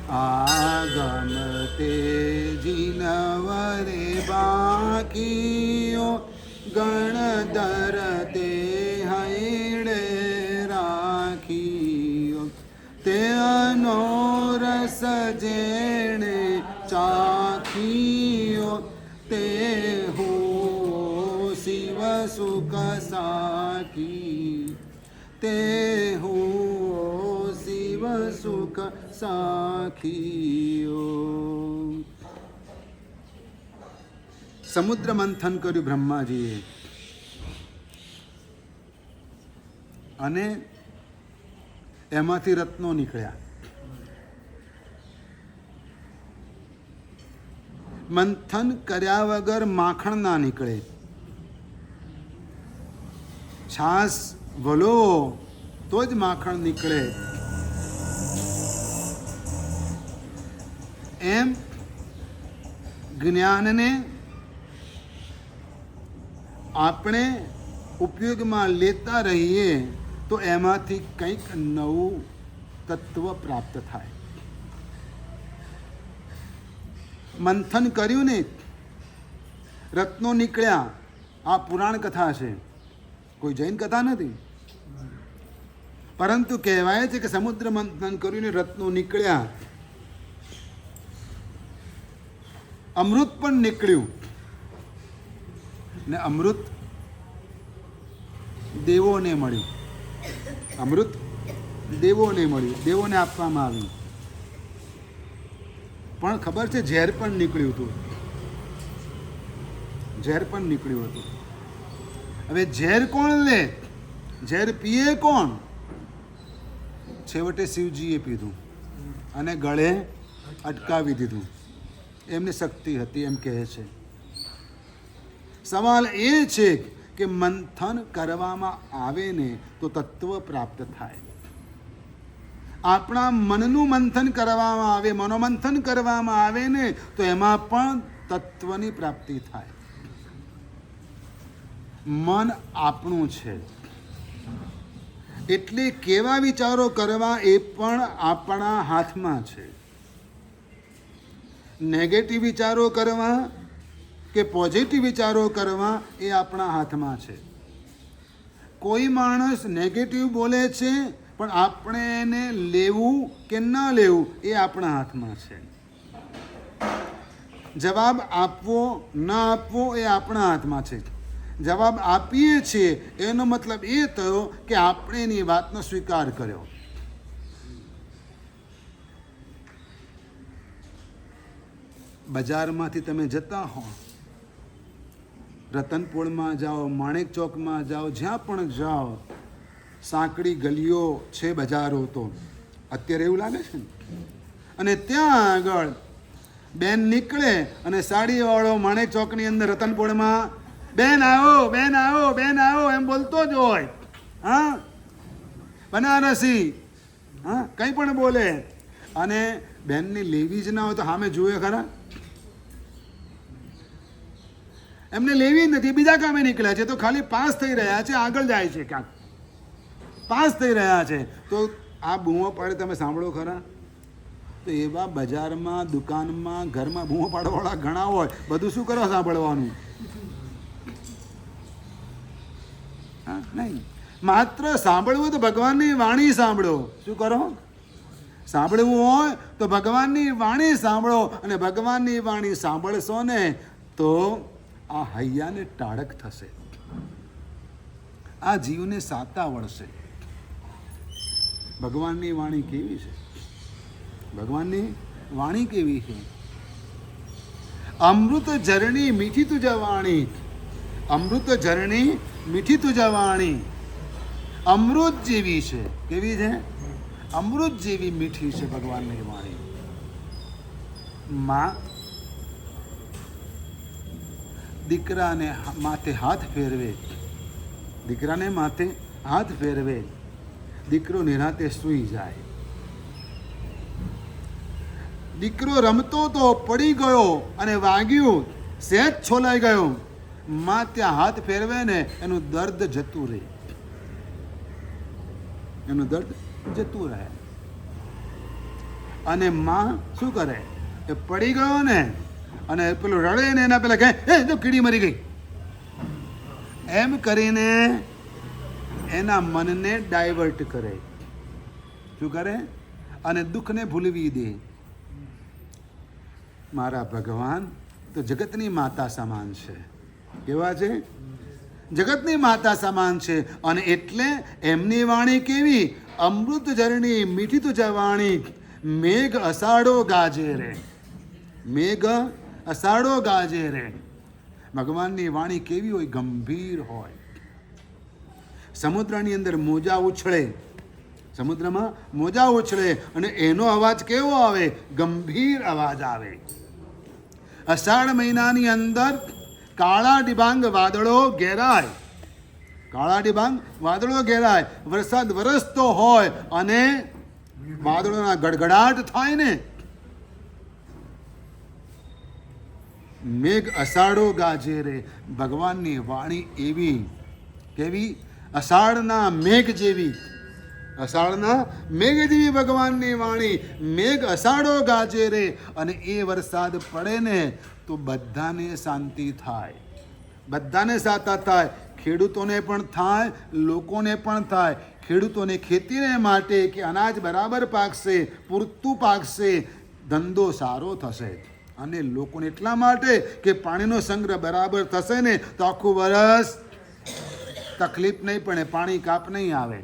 આગમ તે જીનવરે બાકીઓ ગણધર તે હૈડે રાખીઓ તે અનોરસ જેણે ચાખીઓ તે હો શિવ સુખ સાખી તે હો શિવ સુખ સાખીઓ. સમુદ્ર મંથન કર્યું બ્રહ્માજીએ અને એમાંથી રત્નો નીકળ્યા. મંથન કર્યા વગર માખણ ના નીકળે. છાસ વલોવો તો જ માખણ નીકળે. એમ જ્ઞાનને આપણે ઉપયોગમાં લેતા રહીએ તો એમાંથી કંઈક નવું તત્વ પ્રાપ્ત થાય. મંથન કર્યું ને રત્નો નીકળ્યા. આ પુરાણ કથા છે, કોઈ જૈન કથા નથી. પરંતુ કહેવાય છે કે સમુદ્ર મંથન કર્યું ને રત્નો નીકળ્યા. અમૃત પણ નીકળ્યું ને અમૃત દેવોને મળ્યું. અમૃત દેવોને મળ્યું, દેવોને આપવામાં આવ્યું. પણ ખબર છે ઝેર પણ નીકળ્યું હતું. ઝેર પણ નીકળ્યું હતું. હવે ઝેર કોણ લે? ઝેર પીએ કોણ? છેવટે શિવજીએ પીધું અને ગળે અટકાવી દીધું. એમની શક્તિ હતી એમ કહે છે. સવાલ એ છે કે મંથન કરવામાં આવે ને તો તત્વ પ્રાપ્ત થાય. આપણા મનનું મંથન કરવામાં આવે, મનોમંથન કરવામાં આવે ને તો એમાં પણ તત્વની પ્રાપ્તિ થાય. મન આપણું છે એટલે કેવા વિચારો કરવા એ પણ આપણા હાથમાં છે. નેગેટિવ વિચારો કરવા કે પોઝિટિવ વિચારો કરવા એ આપણા હાથમાં છે. કોઈ માણસ નેગેટિવ બોલે છે પણ આપણે એને લેવું કે ન લેવું એ આપણા હાથમાં છે. જવાબ આપવો ન આપવો એ આપણા હાથમાં છે. જવાબ આપીએ છીએ એનો મતલબ એ થયો કે આપણે એની વાતનો સ્વીકાર કર્યો. બજારમાંથી તમે જતા હો, રતનપોળમાં જાઓ, માણેક ચોકમાં જાઓ, જ્યાં પણ જાઓ, સાંકડી ગલીઓ છે બજારો તો અત્યારે એવું લાગે છે ને. અને ત્યાં આગળ બેન નીકળે અને સાડીવાળો માણેક ચોકની અંદર રતનપોળમાં બેન આવો, બેન આવો, બેન આવો એમ બોલતો જ હોય. હા, બનારસી, હા, કંઈ પણ બોલે. અને બેનની લેવી જ ના હોય તો સામે જુએ ખરા? એમને લેવી નથી, બીજા કામે નીકળ્યા છે. તો ખાલી પાસ થઈ રહ્યા છે, આગળ જાય છે, ક્યાંક પાસ થઈ રહ્યા છે. તો આ બૂમો પાડે તમે સાંભળો ખરા? તો એવા બજારમાં, દુકાનમાં, ઘરમાં બૂમો પાડવાવાળા ઘણા હોય. બધું શું કરો સાંભળવાનું? હા, નહીં. માત્ર સાંભળવું તો ભગવાનની વાણી સાંભળો. શું કરો? સાંભળવું હોય તો ભગવાનની વાણી સાંભળો. અને ભગવાનની વાણી સાંભળશો ને તો આ હૈયાને ટાળક થશે, આ જીવને સાતા વળશે. ભગવાનની વાણી કેવી છે? ભગવાનની વાણી કેવી છે? અમૃત ઝરણી મીઠી તુજ વાણી, અમૃત ઝરણી મીઠી તુજ વાણી. અમૃત જેવી છે. કેવી છે? અમૃત જેવી મીઠી છે ભગવાનની વાણી. માં દીકરાને માથે હાથ ફેરવે, દીકરાને માથે હાથ ફેરવે, દીકરો નિરાંતે સૂઈ જાય. દીકરો રમતો તો પડી ગયો અને વાગ્યું, સહેજ છોલાઈ ગયો. માં ત્યાં હાથ ફેરવે ને એનું દર્દ જતું રહે, એનું દર્દ જતું રહે. અને માં શું કરે, એ પડી ગયો ને અને પેલું રડે ને એના પેલા કહે એ જો કીડી મરી ગઈ, એમ કરીને એના મનને ડાયવર્ટ કરે. શું કરે? અને દુઃખને ભૂલવી દે. મારા ભગવાન તો જગતની માતા સમાન છે. કેવા છે? જગતની માતા સમાન છે. અને એટલે એમની વાણી કેવી? અમૃત ઝરણી મીઠી તુજ વાણી, મેઘ અષાઢો ગાજે રે. મેઘ અષાઢો ગાજે રે. ભગવાનની વાણી કેવી હોય? ગંભીર હોય. સમુદ્રની અંદર મોજા ઉછળે, સમુદ્રમાં મોજા ઉછળે અને એનો અવાજ કેવો આવે? ગંભીર અવાજ આવે. અષાઢ મહિનાની અંદર કાળા ડિબાંગ વાદળો ઘેરાય, કાળા ડિબાંગ વાદળો ઘેરાય, વરસાદ વરસતો હોય અને વાદળોના ગડગડાટ થાય ને, મેઘ અષાઢો ગાજે રે. ભગવાનની વાણી એવી કેવી? અષાઢના મેઘ જેવી, અષાઢના મેઘ જેવી ભગવાનની વાણી. મેઘ અષાઢો ગાજે રે. અને એ વરસાદ પડે ને તો બધાને શાંતિ થાય, બધાને સાતા થાય. ખેડૂતોને પણ થાય, લોકોને પણ થાય. ખેડૂતોને ખેતીને માટે કે અનાજ બરાબર પાકશે, પૂરતું પાકશે, ધંધો સારો થશે. અને લોકોને એટલા માટે કે પાણીનો સંગ્રહ બરાબર થશે ને તો આખું વરસ તકલીફ નહીં પડે, પાણી કાપ નહીં આવે.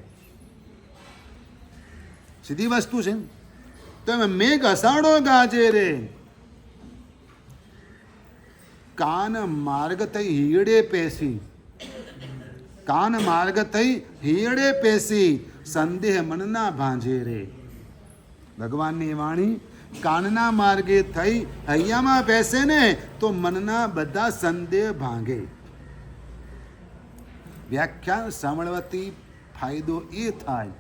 સીધી વસ્તુ છે. તો મેઘ અષાઢો ગાજે રે. કાન માર્ગ થઈ હીયડે પેસી, કાન માર્ગ થઈ હીયડે પેસી, સંદેહ મનના ભાંજે રે. ભગવાનની વાણી કાનના માર્ગે થઈ હૈયામાં બેસે ને તો મનના બધા સંદેહ ભાંગે. વ્યાખ્યાન સાંભળવાથી ફાયદો એ થાય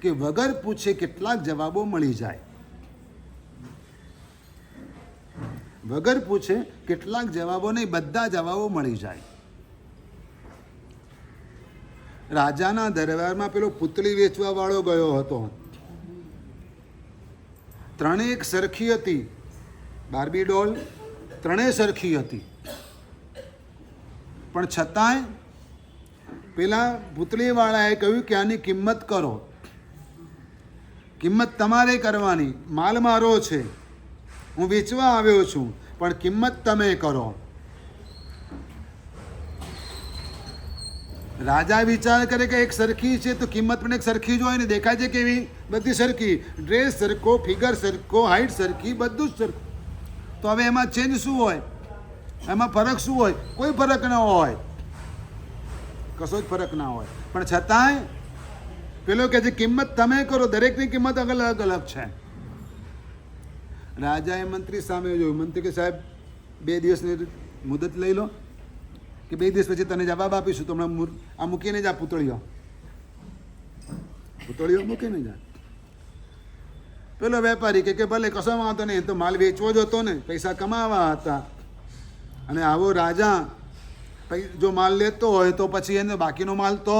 કે વગર પૂછે કેટલાક જવાબો મળી જાય. વગર પૂછે કેટલાક જવાબો નહીં, બધા જવાબો મળી જાય. રાજાના દરબારમાં પેલો પુતળી વેચવા વાળો ગયો હતો. ત્રણેય એક સરખી હતી, બાર્બી ડોલ ત્રણેય સરખી હતી. પણ છતાંય પેલા પુતળીવાળાએ કહ્યું કે આની કિંમત કરો. કિંમત તમારે કરવાની, માલ મારો છે, હું વેચવા આવ્યો છું, પણ કિંમત તમે કરો. રાજા વિચાર કરે કે એક સરખી છે તો કિંમત પણ એક સરખી જ હોય ને. દેખાય છે કેવી? બધી સરખી, ડ્રેસ સરખો, ફિગર સરખો, હાઈટ સરખી, બધું જ સરખું. તો હવે એમાં ચેન્જ શું હોય? એમાં ફરક શું હોય? કોઈ ફરક ન હોય, કશો જ ફરક ના હોય. પણ છતાંય પેલો કે છે કિંમત તમે કરો. દરેકની કિંમત અલગ અલગ છે. રાજાએ મંત્રી સામે જોયું. મંત્રી કે સાહેબ 2 દિવસની મુદત લઈ લો, કે 2 દિવસ પછી તને જવાબ આપીશું. તો હમણાં આ મૂકીને જા પુતળીઓ, પુતળીઓ મૂકીને જા. પેલો વેપારી કે ભલે કશો વાંધો નહીં, તો માલ વેચવો જ હતો ને, પૈસા કમાવા હતા. અને આવો રાજા જો માલ લેતો હોય તો પછી એને બાકીનો માલ તો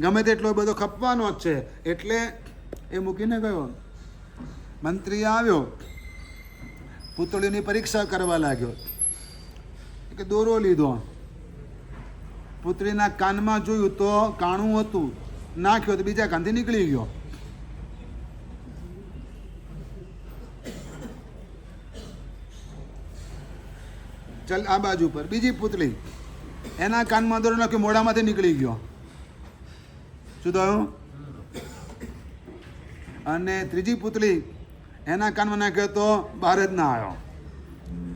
ગમે તેટલો બધો ખપવાનો જ છે. એટલે એ મૂકીને ગયો. મંત્રી આવ્યો, પુતળીની પરીક્ષા કરવા લાગ્યો. કે દોરો લીધો, પુત્રીના કાનમાં જોયું તો કાણું હતું, નાખ્યો તો બીજા કાનથી નીકળી ગયો. ચાલ આ બાજુ પર બીજી પુતળી, એના કાનમાં દોરો નાખ્યો, મોઢામાંથી નીકળી ગયો. શું થયું? અને ત્રીજી પુતળી, એના કાનમાં નાખ્યો તો બહાર જ ના આવ્યો.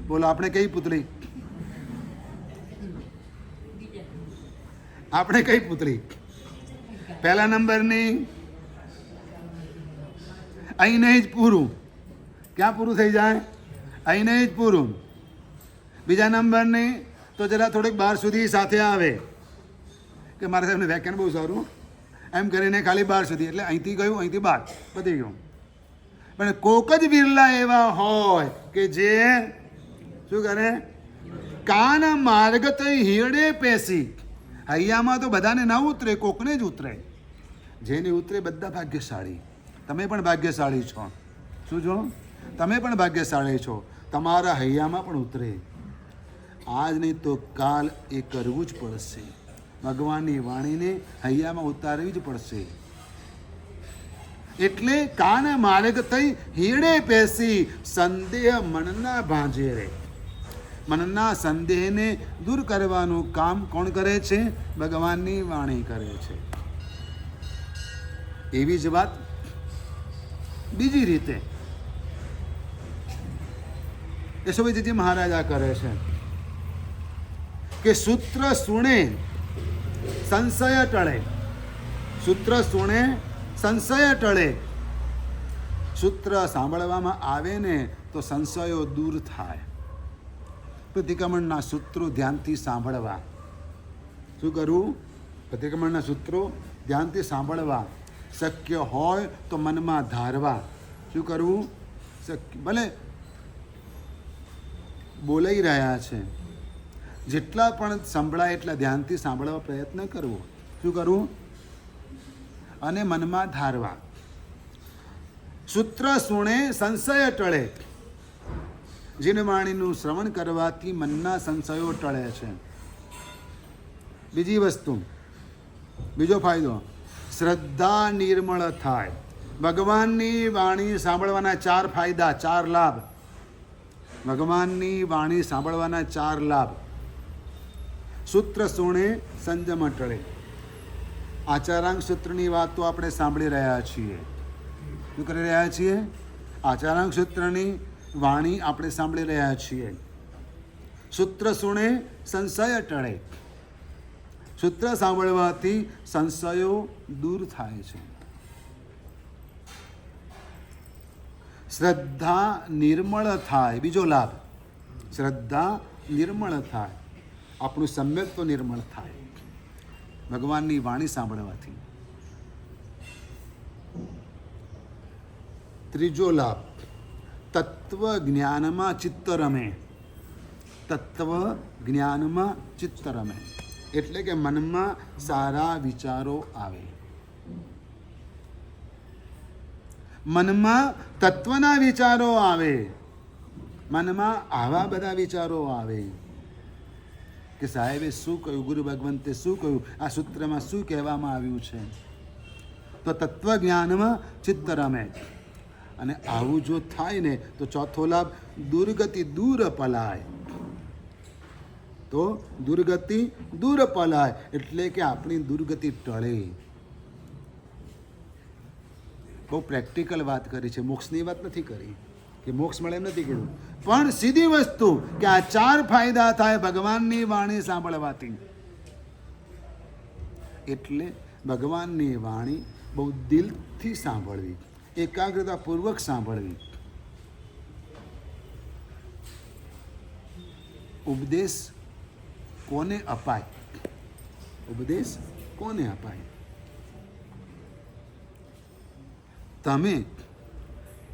બોલો આપણે કઈ પુતળી? આપણે કઈ પુતળી? પહેલા નંબરની અહીં નહીં જ પૂરું. ક્યાં પૂરું થઈ જાય? અહીં નહીં જ પૂરું. બીજા નંબરની તો જરા થોડીક બહાર સુધી સાથે આવે કે મારા સાહેબને વ્યાખ્યાન બહુ સારું, એમ કરીને ખાલી બહાર સુધી, એટલે અહીંથી ગયું, અહીંથી બહાર, પતી ગયું. પણ કોક જ બિરલા એવા હોય કે જે શું કરે? કાન માર્ગ થઈ હીયડે પેસી. હૈયામાં તો બધાને ના ઉતરે, કોકને જ ઉતરે. જેને ઉતરે બધા ભાગ્યશાળી. તમે પણ ભાગ્યશાળી છો. શું છો? તમે પણ ભાગ્યશાળી છો. તમારા હૈયામાં પણ ઉતરે. આજ નહીં તો કાલ એ કરવું જ પડશે. ભગવાનની વાણીને હૈયામાં ઉતારવી જ પડશે. એટલે કાન માર્ગ થઈ હીડે પેસી સંદેહ મનના ભાંજે રે. મનના સંદેહને દૂર કરવાનું કામ કોણ કરે છે? ભગવાનની વાણી કરે છે. એવી જ વાત બીજી રીતે યશોવીજી મહારાજા કરે છે કે સૂત્ર સુણે સંશય ટળે. સૂત્ર સુણે સંશય ટળે. સૂત્ર સાંભળવામાં આવે ને તો સંશયો દૂર થાય. પ્રતિક્રમણના સૂત્રો ધ્યાનથી સાંભળવા. શું કરવું? પ્રતિક્રમણના સૂત્રો ધ્યાનથી સાંભળવા. શક્ય હોય તો મનમાં ધારવા. શું કરવું? શક્ય ભલે બોલાઈ રહ્યા છે, જેટલા પણ સંભળાય એટલા ધ્યાનથી સાંભળવા પ્રયત્ન કરવો. શું કરવું? અને મનમાં ધારવા. સૂત્ર સુણે સંશય ટળે. જીનવાણીનું શ્રવણ કરવાથી મનના સંશયો ટળે છે. બીજી વસ્તુ, બીજો ફાયદો, શ્રદ્ધા નિર્મળ થાય. ભગવાનની વાણી સાંભળવાના 4 ફાયદા, 4 લાભ. ભગવાનની વાણી સાંભળવાના 4 લાભ. સૂત્ર સુણે સંજમ ટળે. આચારાંગ સૂત્રની વાતો આપણે સાંભળી રહ્યા છીએ. શું કરી રહ્યા છીએ? આચારાંગ સૂત્રની વાણી આપણે સાંભળી રહ્યા છીએ. સૂત્ર સુણે સંશય ટળે. સૂત્ર સાંભળવાથી સંશયો દૂર થાય છે. શ્રદ્ધા નિર્મળ થાય. બીજો લાભ, શ્રદ્ધા નિર્મળ થાય. આપણું સમ્યક્ત્વ નિર્મળ થાય ભગવાનની વાણી સાંભળવાથી. ત્રીજો લાભ, તત્વ જ્ઞાનમાં ચિત્ત રમે. તત્વ જ્ઞાનમાં ચિત્ત રમે એટલે કે મનમાં સારા વિચારો આવે. મનમાં તત્વના વિચારો આવે. મનમાં આવા બધા વિચારો આવે કે સાહેબે શું કહ્યું, ગુરુ ભગવંતે શું કહ્યું, આ સૂત્રમાં શું કહેવામાં આવ્યું છે. તો તત્વ જ્ઞાનમાં ચિત્ત રમે. અને આવું જો થાય ને તો ચોથો લાભ, દુર્ગતિ દૂર પલાય. તો દુર્ગતિ દૂર પલાય એટલે કે આપણી દુર્ગતિ ટળે. બહુ પ્રેક્ટિકલ વાત કરી છે, મોક્ષની વાત નથી કરી કે મોક્ષ મળે એમ નથી કીધું, પણ સીધી વસ્તુ કે આ 4 ફાયદા થાય ભગવાનની વાણી સાંભળવાથી. એટલે ભગવાનની વાણી બહુ દિલથી સાંભળવી, એકાગ્રતાપૂર્વક સાંભળવી. ઉપદેશ કોને અપાય? ઉપદેશ કોને અપાય? તમે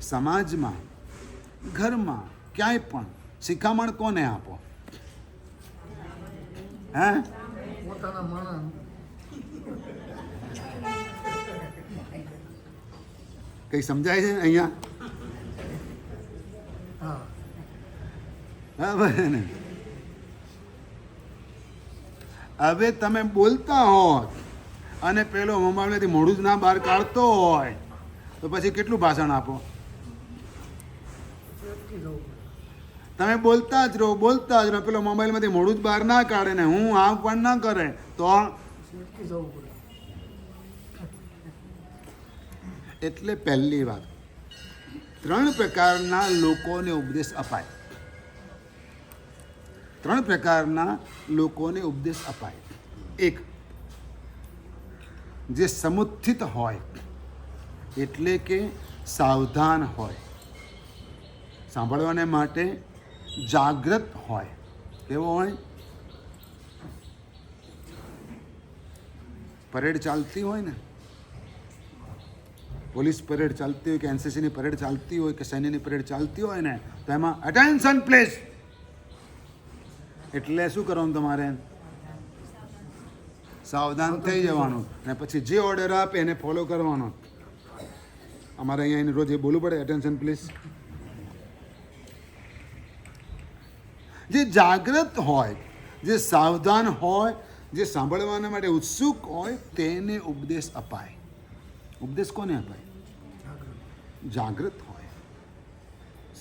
સમાજમાં, ઘરમાં, ક્યાંય પણ શિખામણ કોને આપો? હે? કઈ સમજાય છે અહીંયા? બરાબર ને? હવે તમે બોલતા હોત અને પેલો મોબાઈલથી મોઢું જ ના બહાર કાઢતો હોય તો પછી કેટલું ભાષણ આપો? તમે બોલતા જ રહો, બોલતા જ રહો, પેલો મોબાઈલમાંથી મોઢું જ બહાર ના કાઢે ને હું આ પણ ના કરે તો. એટલે પહેલી વાત, 3 પ્રકારના લોકોને ઉપદેશ અપાય. 3 પ્રકારના લોકોને ઉપદેશ અપાય. એક, જે સમુત્થિત હોય એટલે કે સાવધાન હોય, સાંભળવાને માટે જાગૃત હોય. કેવો હોય? પરેડ ચાલતી હોય ને, પોલીસ પરેડ ચાલતી હોય કે એનસીસીની પરેડ ચાલતી હોય કે સૈન્યની પરેડ ચાલતી હોય ને તો એમાં અટેન્શન પ્લીઝ એટલે શું કરવાનું? તમારે સાવધાન થઈ જવાનું અને પછી જે ઓર્ડર આપે એને ફોલો કરવાનો. અમારે અહીંયા એને રોજ એ બોલવું પડે, એટેન્શન પ્લીઝ. જે જાગૃત હોય, જે સાવધાન હોય, જે સાંભળવાના માટે ઉત્સુક હોય, તેને ઉપદેશ અપાય. ઉપદેશ કોને અપાય? જાગૃત હોય,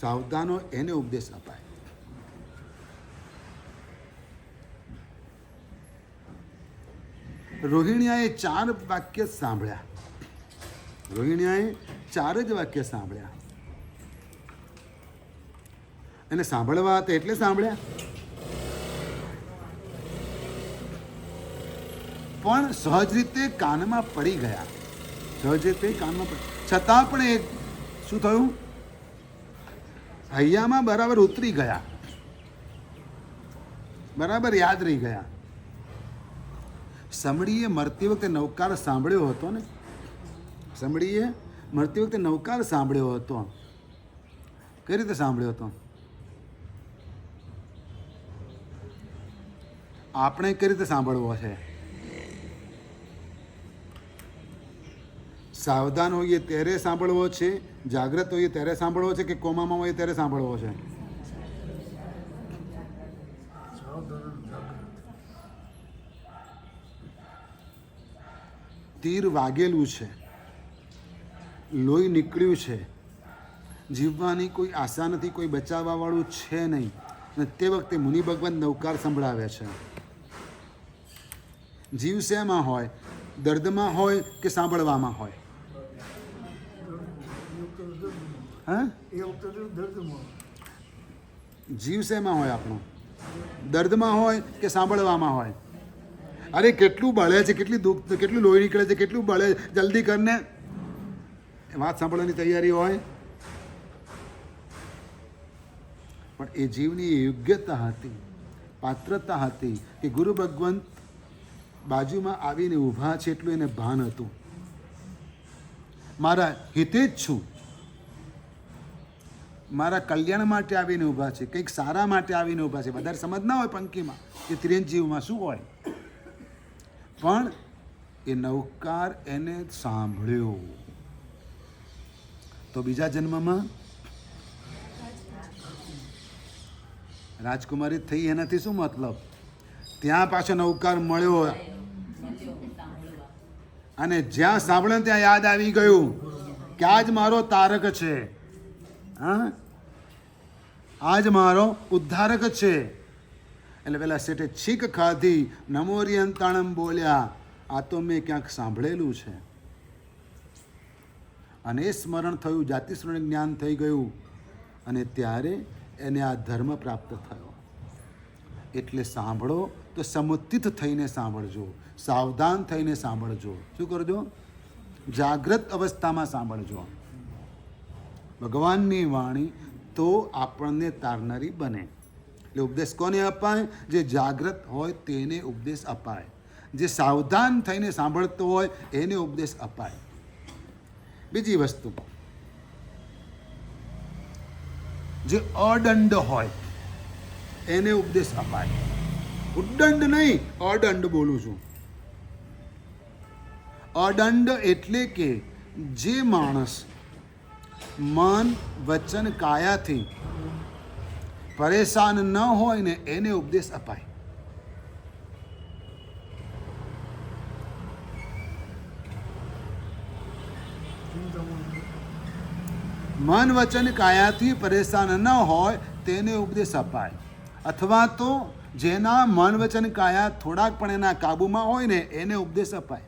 સાવધાન હોય, એને ઉપદેશ અપાય. રોહિણીયાએ 4 વાક્ય સાંભળ્યા. રોહિણીયાએ 4 જ વાક્ય સાંભળ્યા. એને સાંભળવા હતા એટલે સાંભળ્યા, પણ સહજ રીતે કાનમાં પડી ગયા. સહજ રીતે કાનમાં છતાં પણ એ શું થયું? હૈયામાં બરાબર ઉતરી ગયા, બરાબર યાદ રહી ગયા. સમડીએ મરતી વખતે નવકાર સાંભળ્યો હતો ને, સમડીએ મરતી વખતે નવકાર સાંભળ્યો હતો. કઈ રીતે સાંભળ્યો હતો? આપણે કઈ રીતે સાંભળવો છે? સાવધાન હોઈએ ત્યારે સાંભળવો છે, જાગ્રત હોઈએ ત્યારે સાંભળવો છે, કે કોમામાં હોઈએ ત્યારે સાંભળવો છે? તીર વાગેલું છે, લોહી નીકળ્યું છે, જીવવાની કોઈ આશા નથી, કોઈ બચાવવા વાળું છે નહીં, અને તે વખતે મુનિ ભગવાન નવકાર સંભળાવે છે. જીવ શેમાં હોય? દર્દમાં હોય કે સાંભળવામાં હોય? હા, જીવ શેમાં હોય આપણો? દર્દમાં હોય કે સાંભળવામાં હોય? અરે કેટલું બળે છે, કેટલી દુઃખ, કેટલું લોહી નીકળે છે, કેટલું બળે, જલ્દી કરીને વાત સાંભળવાની તૈયારી હોય. પણ એ જીવની યોગ્યતા હતી, પાત્રતા હતી કે ગુરુ ભગવંત બાજુમાં આવીને ઊભા છે એટલું એને ભાન હતું. મારા હિતે જ છું, મારા કલ્યાણ માટે આવીને ઊભા છે, કંઈક સારા માટે આવીને ઊભા છે. વધારે સમજ ના હોય પંક્તિમાં કે ત્રિજીવમાં શું હોય, પણ એ નવકાર એને સાંભળ્યો. તો બીજા જન્મમાં રાજકુમારી થઈ, એનાથી શું મતલબ? ત્યાં પાછો નવકાર મળ્યો, અને જ્યાં સાંભળ્યો ત્યાં યાદ આવી ગયું કે આજ મારો તારક છે, હા, આજ મારો ઉદ્ધારક છે. એટલે પેલા શેઠે છીક ખાધી, નમોરિયંતાણમ બોલ્યા, આ તો મેં ક્યાંક સાંભળેલું છે. અને એ સ્મરણ થયું, જાતિ સ્મરણ જ્ઞાન થઈ ગયું, અને ત્યારે એને આ ધર્મ પ્રાપ્ત થયો. એટલે સાંભળો તો સમુત્થિત થઈને સાંભળજો, સાવધાન થઈને સાંભળજો. શું કરજો? જાગ્રત અવસ્થામાં સાંભળજો. ભગવાનની વાણી તો આપણને તારનારી બને. એટલે ઉપદેશ કોને અપાય? જે જાગ્રત હોય તેને ઉપદેશ અપાય, જે સાવધાન થઈને સાંભળતો હોય એને ઉપદેશ અપાય. બીજી વસ્તુ, જે અદંડ હોય એને ઉપદેશ અપાય. ઉદ્દંડ નહીં, અદંડ બોલું છું. અદંડ એટલે કે જે માણસ મન, વચન, કાયાથી પરેશાન ન હોય ને એને ઉપદેશ અપાય. મન, વચન, કાયાથી પરેશાન ન હોય તેને ઉપદેશ અપાય. અથવા તો જેના મન, વચન, કાયા થોડાક પણ એના કાબુમાં હોય ને એને ઉપદેશ અપાય.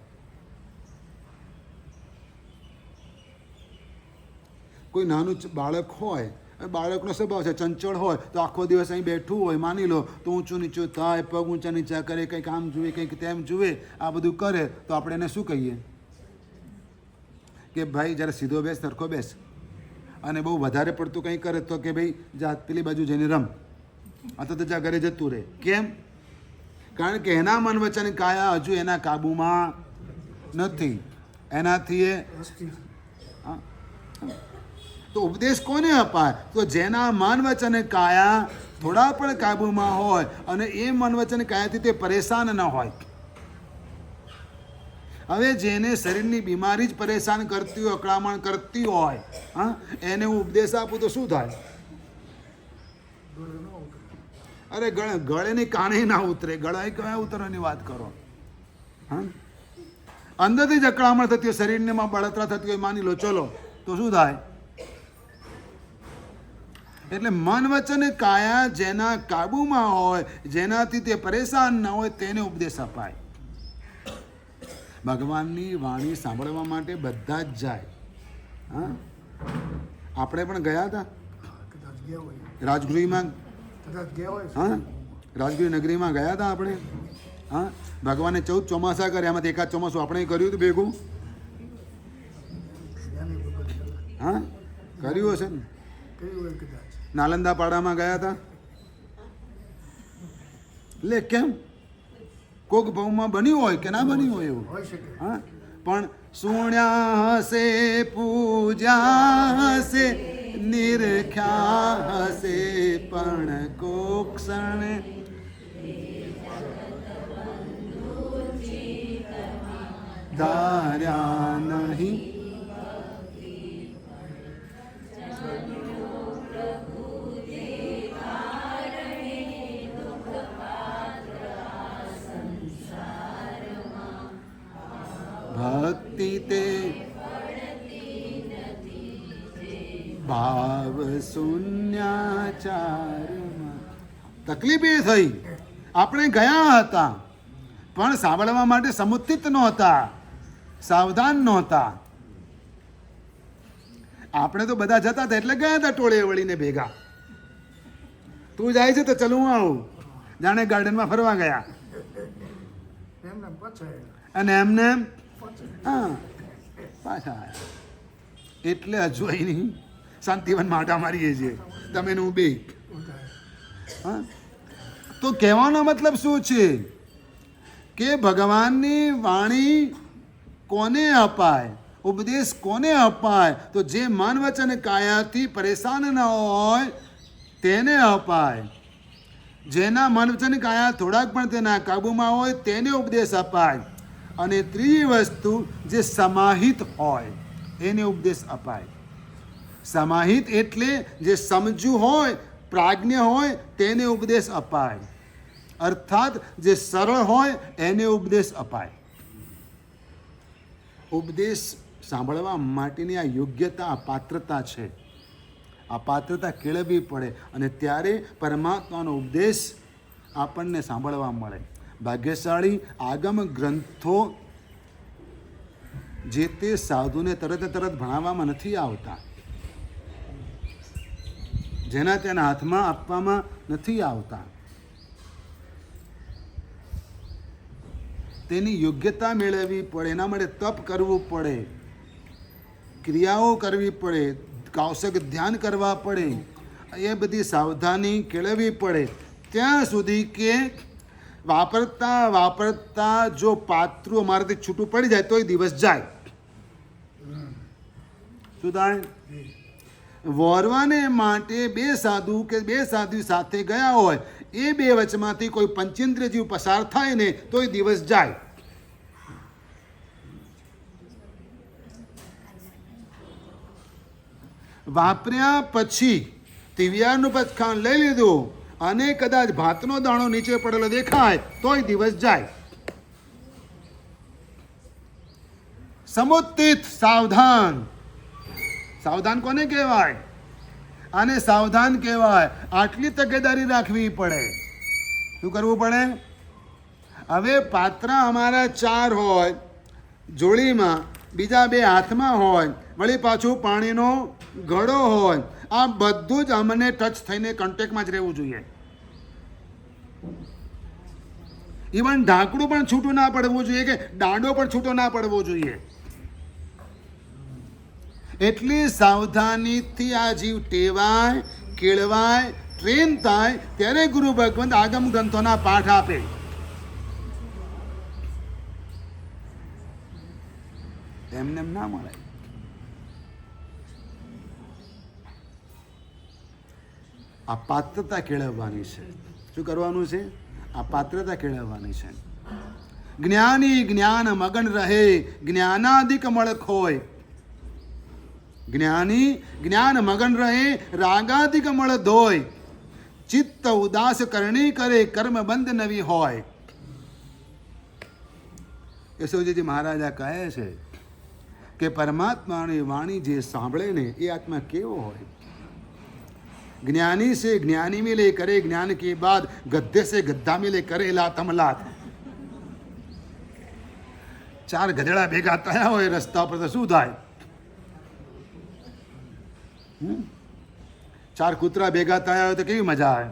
કોઈ નાનું બાળક હોય, બાળકનો સ્વભાવ છે ચંચળ હોય, તો આખો દિવસ અહીં બેઠું હોય, માની લો તો ઊંચું નીચું થાય, પગ ઊંચા નીચા કરે, કંઈક આમ જુએ, કંઈક તેમ જુએ, આ બધું કરે, તો આપણે એને શું કહીએ? કે ભાઈ જ્યારે સીધો બેસ, સરખો બેસ. અને બહુ વધારે પડતું કંઈ કરે તો કે ભાઈ જા પેલી બાજુ જઈને રમ, અથવા તો જા ઘરે જતું રહે. કેમ? કારણ કે એના મન, વચન, કાયા હજુ એના કાબુમાં નથી. એનાથી એ તો ઉપદેશ કોને અપાય? તો જેના મન, વચન, કાયા થોડા પણ કાબુમાં હોય, અને એ મન, વચન, કાયાથી તે પરેશાન ન હોય, હવે જેને શરીરની બીમારી જ પરેશાન કરતી હોય, અકળામણ કરતી હોય, હા, એને હું ઉપદેશ આપું તો શું થાય? અરે ગળેની કાણે ના ઉતરે, ગળાએ કયા ઉતરવાની વાત કરો? હા, અંદરથી જ અકળામણ થતી હોય, શરીરમાં બળતરા થતી હોય, માની લો, ચલો તો શું થાય? એટલે મન વચન કાયા જેના કાબુમાં હોય, જેનાથી તે પરેશાન ન હોય, તેને ઉપદેશ અપાય. ભગવાનની વાણી સાંભળવા માટે બધા જ જાય. હા, આપણે પણ ગયા હતા રાજગૃહમાં. હા, રાજગૃહ નગરીમાં ગયા હતા આપણે. હા, ભગવાને 14 ચોમાસા કર્યા, એમાંથી એકાદ ચોમાસું આપણે કર્યું હતું ભેગું. હા, કર્યું હશે ને. નાલંદા પાડામાં ગયા હતા. એટલે કેમ? કોક ભાવમાં બન્યું હોય કે ના બન્યું હોય એવું. હા, પણ સુણ્યા હશે, પૂજ્યા હશે, નિરખ્યા હશે, પણ કોક ક્ષણે ધાર્યા નહીં. ભક્તિ તે ભાવ શૂન્યાચારમાં. તકલીફ એ થઈ, આપણે ગયા હતા પણ સાંભળવા માટે સમુચિત નહોતા, સાવધાન નહોતા. આપણે તો બધા જતા હતા એટલે ગયા હતા ટોળે વળીને ભેગા. તું જાય છે તો ચલો હું આવું, જાણે ગાર્ડનમાં ફરવા ગયા. અને એમને હા પાછા આવ્યા. એટલે હજુ અહીં શાંતિવન માટા મારીએ છીએ તમે હું બે. હા, તો કહેવાનો મતલબ શું છે કે ભગવાનની વાણી કોને અપાય, ઉપદેશ કોને અપાય? તો જે મન વચન કાયાથી પરેશાન ન હોય તેને અપાય. જેના મન વચન કાયા થોડાક પણ તેના કાબુમાં હોય તેને ઉપદેશ અપાય. અને ત્રીજી વસ્તુ, જે સમાહિત હોય એને ઉપદેશ અપાય. સમાહિત એટલે જે સમજુ હોય, પ્રાજ્ઞ હોય તેને ઉપદેશ અપાય. અર્થાત જે સરળ હોય એને ઉપદેશ અપાય. ઉપદેશ સાંભળવા માટેની આ યોગ્યતા, આ પાત્રતા છે. આ પાત્રતા કેળવવી પડે અને ત્યારે પરમાત્માનો ઉપદેશ આપણને સાંભળવા મળે. ભાગ્યશાળી આગમ ગ્રંથો જે તે સાધુને તરત ભણાવવામાં નથી આવતા, જેના તેના હાથમાં આપવામાં નથી આવતા. તેની યોગ્યતા મેળવવી પડે, એના માટે તપ કરવું પડે, ક્રિયાઓ કરવી પડે, કૌશક ધ્યાન કરવા પડે, એ બધી સાવધાની કેળવવી પડે. ત્યાં સુધી કે વાપરતા જો પાત્રું અમારાથી છૂટું પડી જાય તોય દિવસ જાય. શું થાય? વોરવાને માટે બે સાધુ સાથે ગયા હોય, એ બે વચમાંથી કોઈ પંચેન્દ્રિય જીવ પસાર થાય ને તોય દિવસ જાય. વાપર્યા પછી તિવિયાનું પચખાન લઈ લીધું અને કદાચ ભાતનો દાણો નીચે પડેલો દેખાય તોય દિવસ જાય. સમુચિત, સાવધાન. સાવધાન કોને કહેવાય? આને સાવધાન કહેવાય. આટલી તકેદારી રાખવી પડે. શું કરવું પડે? હવે પાત્ર અમારા 4 હોય જોડીમાં, બીજા 2 હાથમાં હોય, વળી પાછું પાણીનો ઘડો હોય. આ બધું જ અમને ટચ થઈને કોન્ટેક્ટમાં જ રહેવું જોઈએ. ઇવન ઢાંકણું પણ છૂટું ના પડવું જોઈએ કે દાંડો પણ છૂટો ના પડવો જોઈએ. એટલી સાવધાનીથી આ જીવ ટેવાય, કેળવાય, ટ્રેન થાય ત્યારે ગુરુ ભગવંત આગમ ગ્રંથોના પાઠ આપે. એમને ના મળે. આ પાત્રતા કેળવવાની છે. શું કરવાનું છે? આ પાત્રતા કેળવવાની છે. જ્ઞાની જ્ઞાન મગન રહે, જ્ઞાનાદિક મળ ખોય. જ્ઞાની જ્ઞાન મગન રહે, રાગાદિક મળ ધોય. ચિત્ત ઉદાસ કરણી કરે, કર્મ બંધ નવી હોય. યશોજીજી મહારાજા કહે છે કે પરમાત્માની વાણી જે સાંભળે ને એ આત્મા કેવો હોય. જ્ઞાની से ज्ञानी मिले, करे ज्ञान के बाद गद्दे से गद्दा मिले, करे लातम लात. ચાર ગધેડા ભેગા થયા હોય રસ્તા પર તો શું થાય? ચાર કૂતરા ભેગા થયા હોય તો કેવી મજા આવે.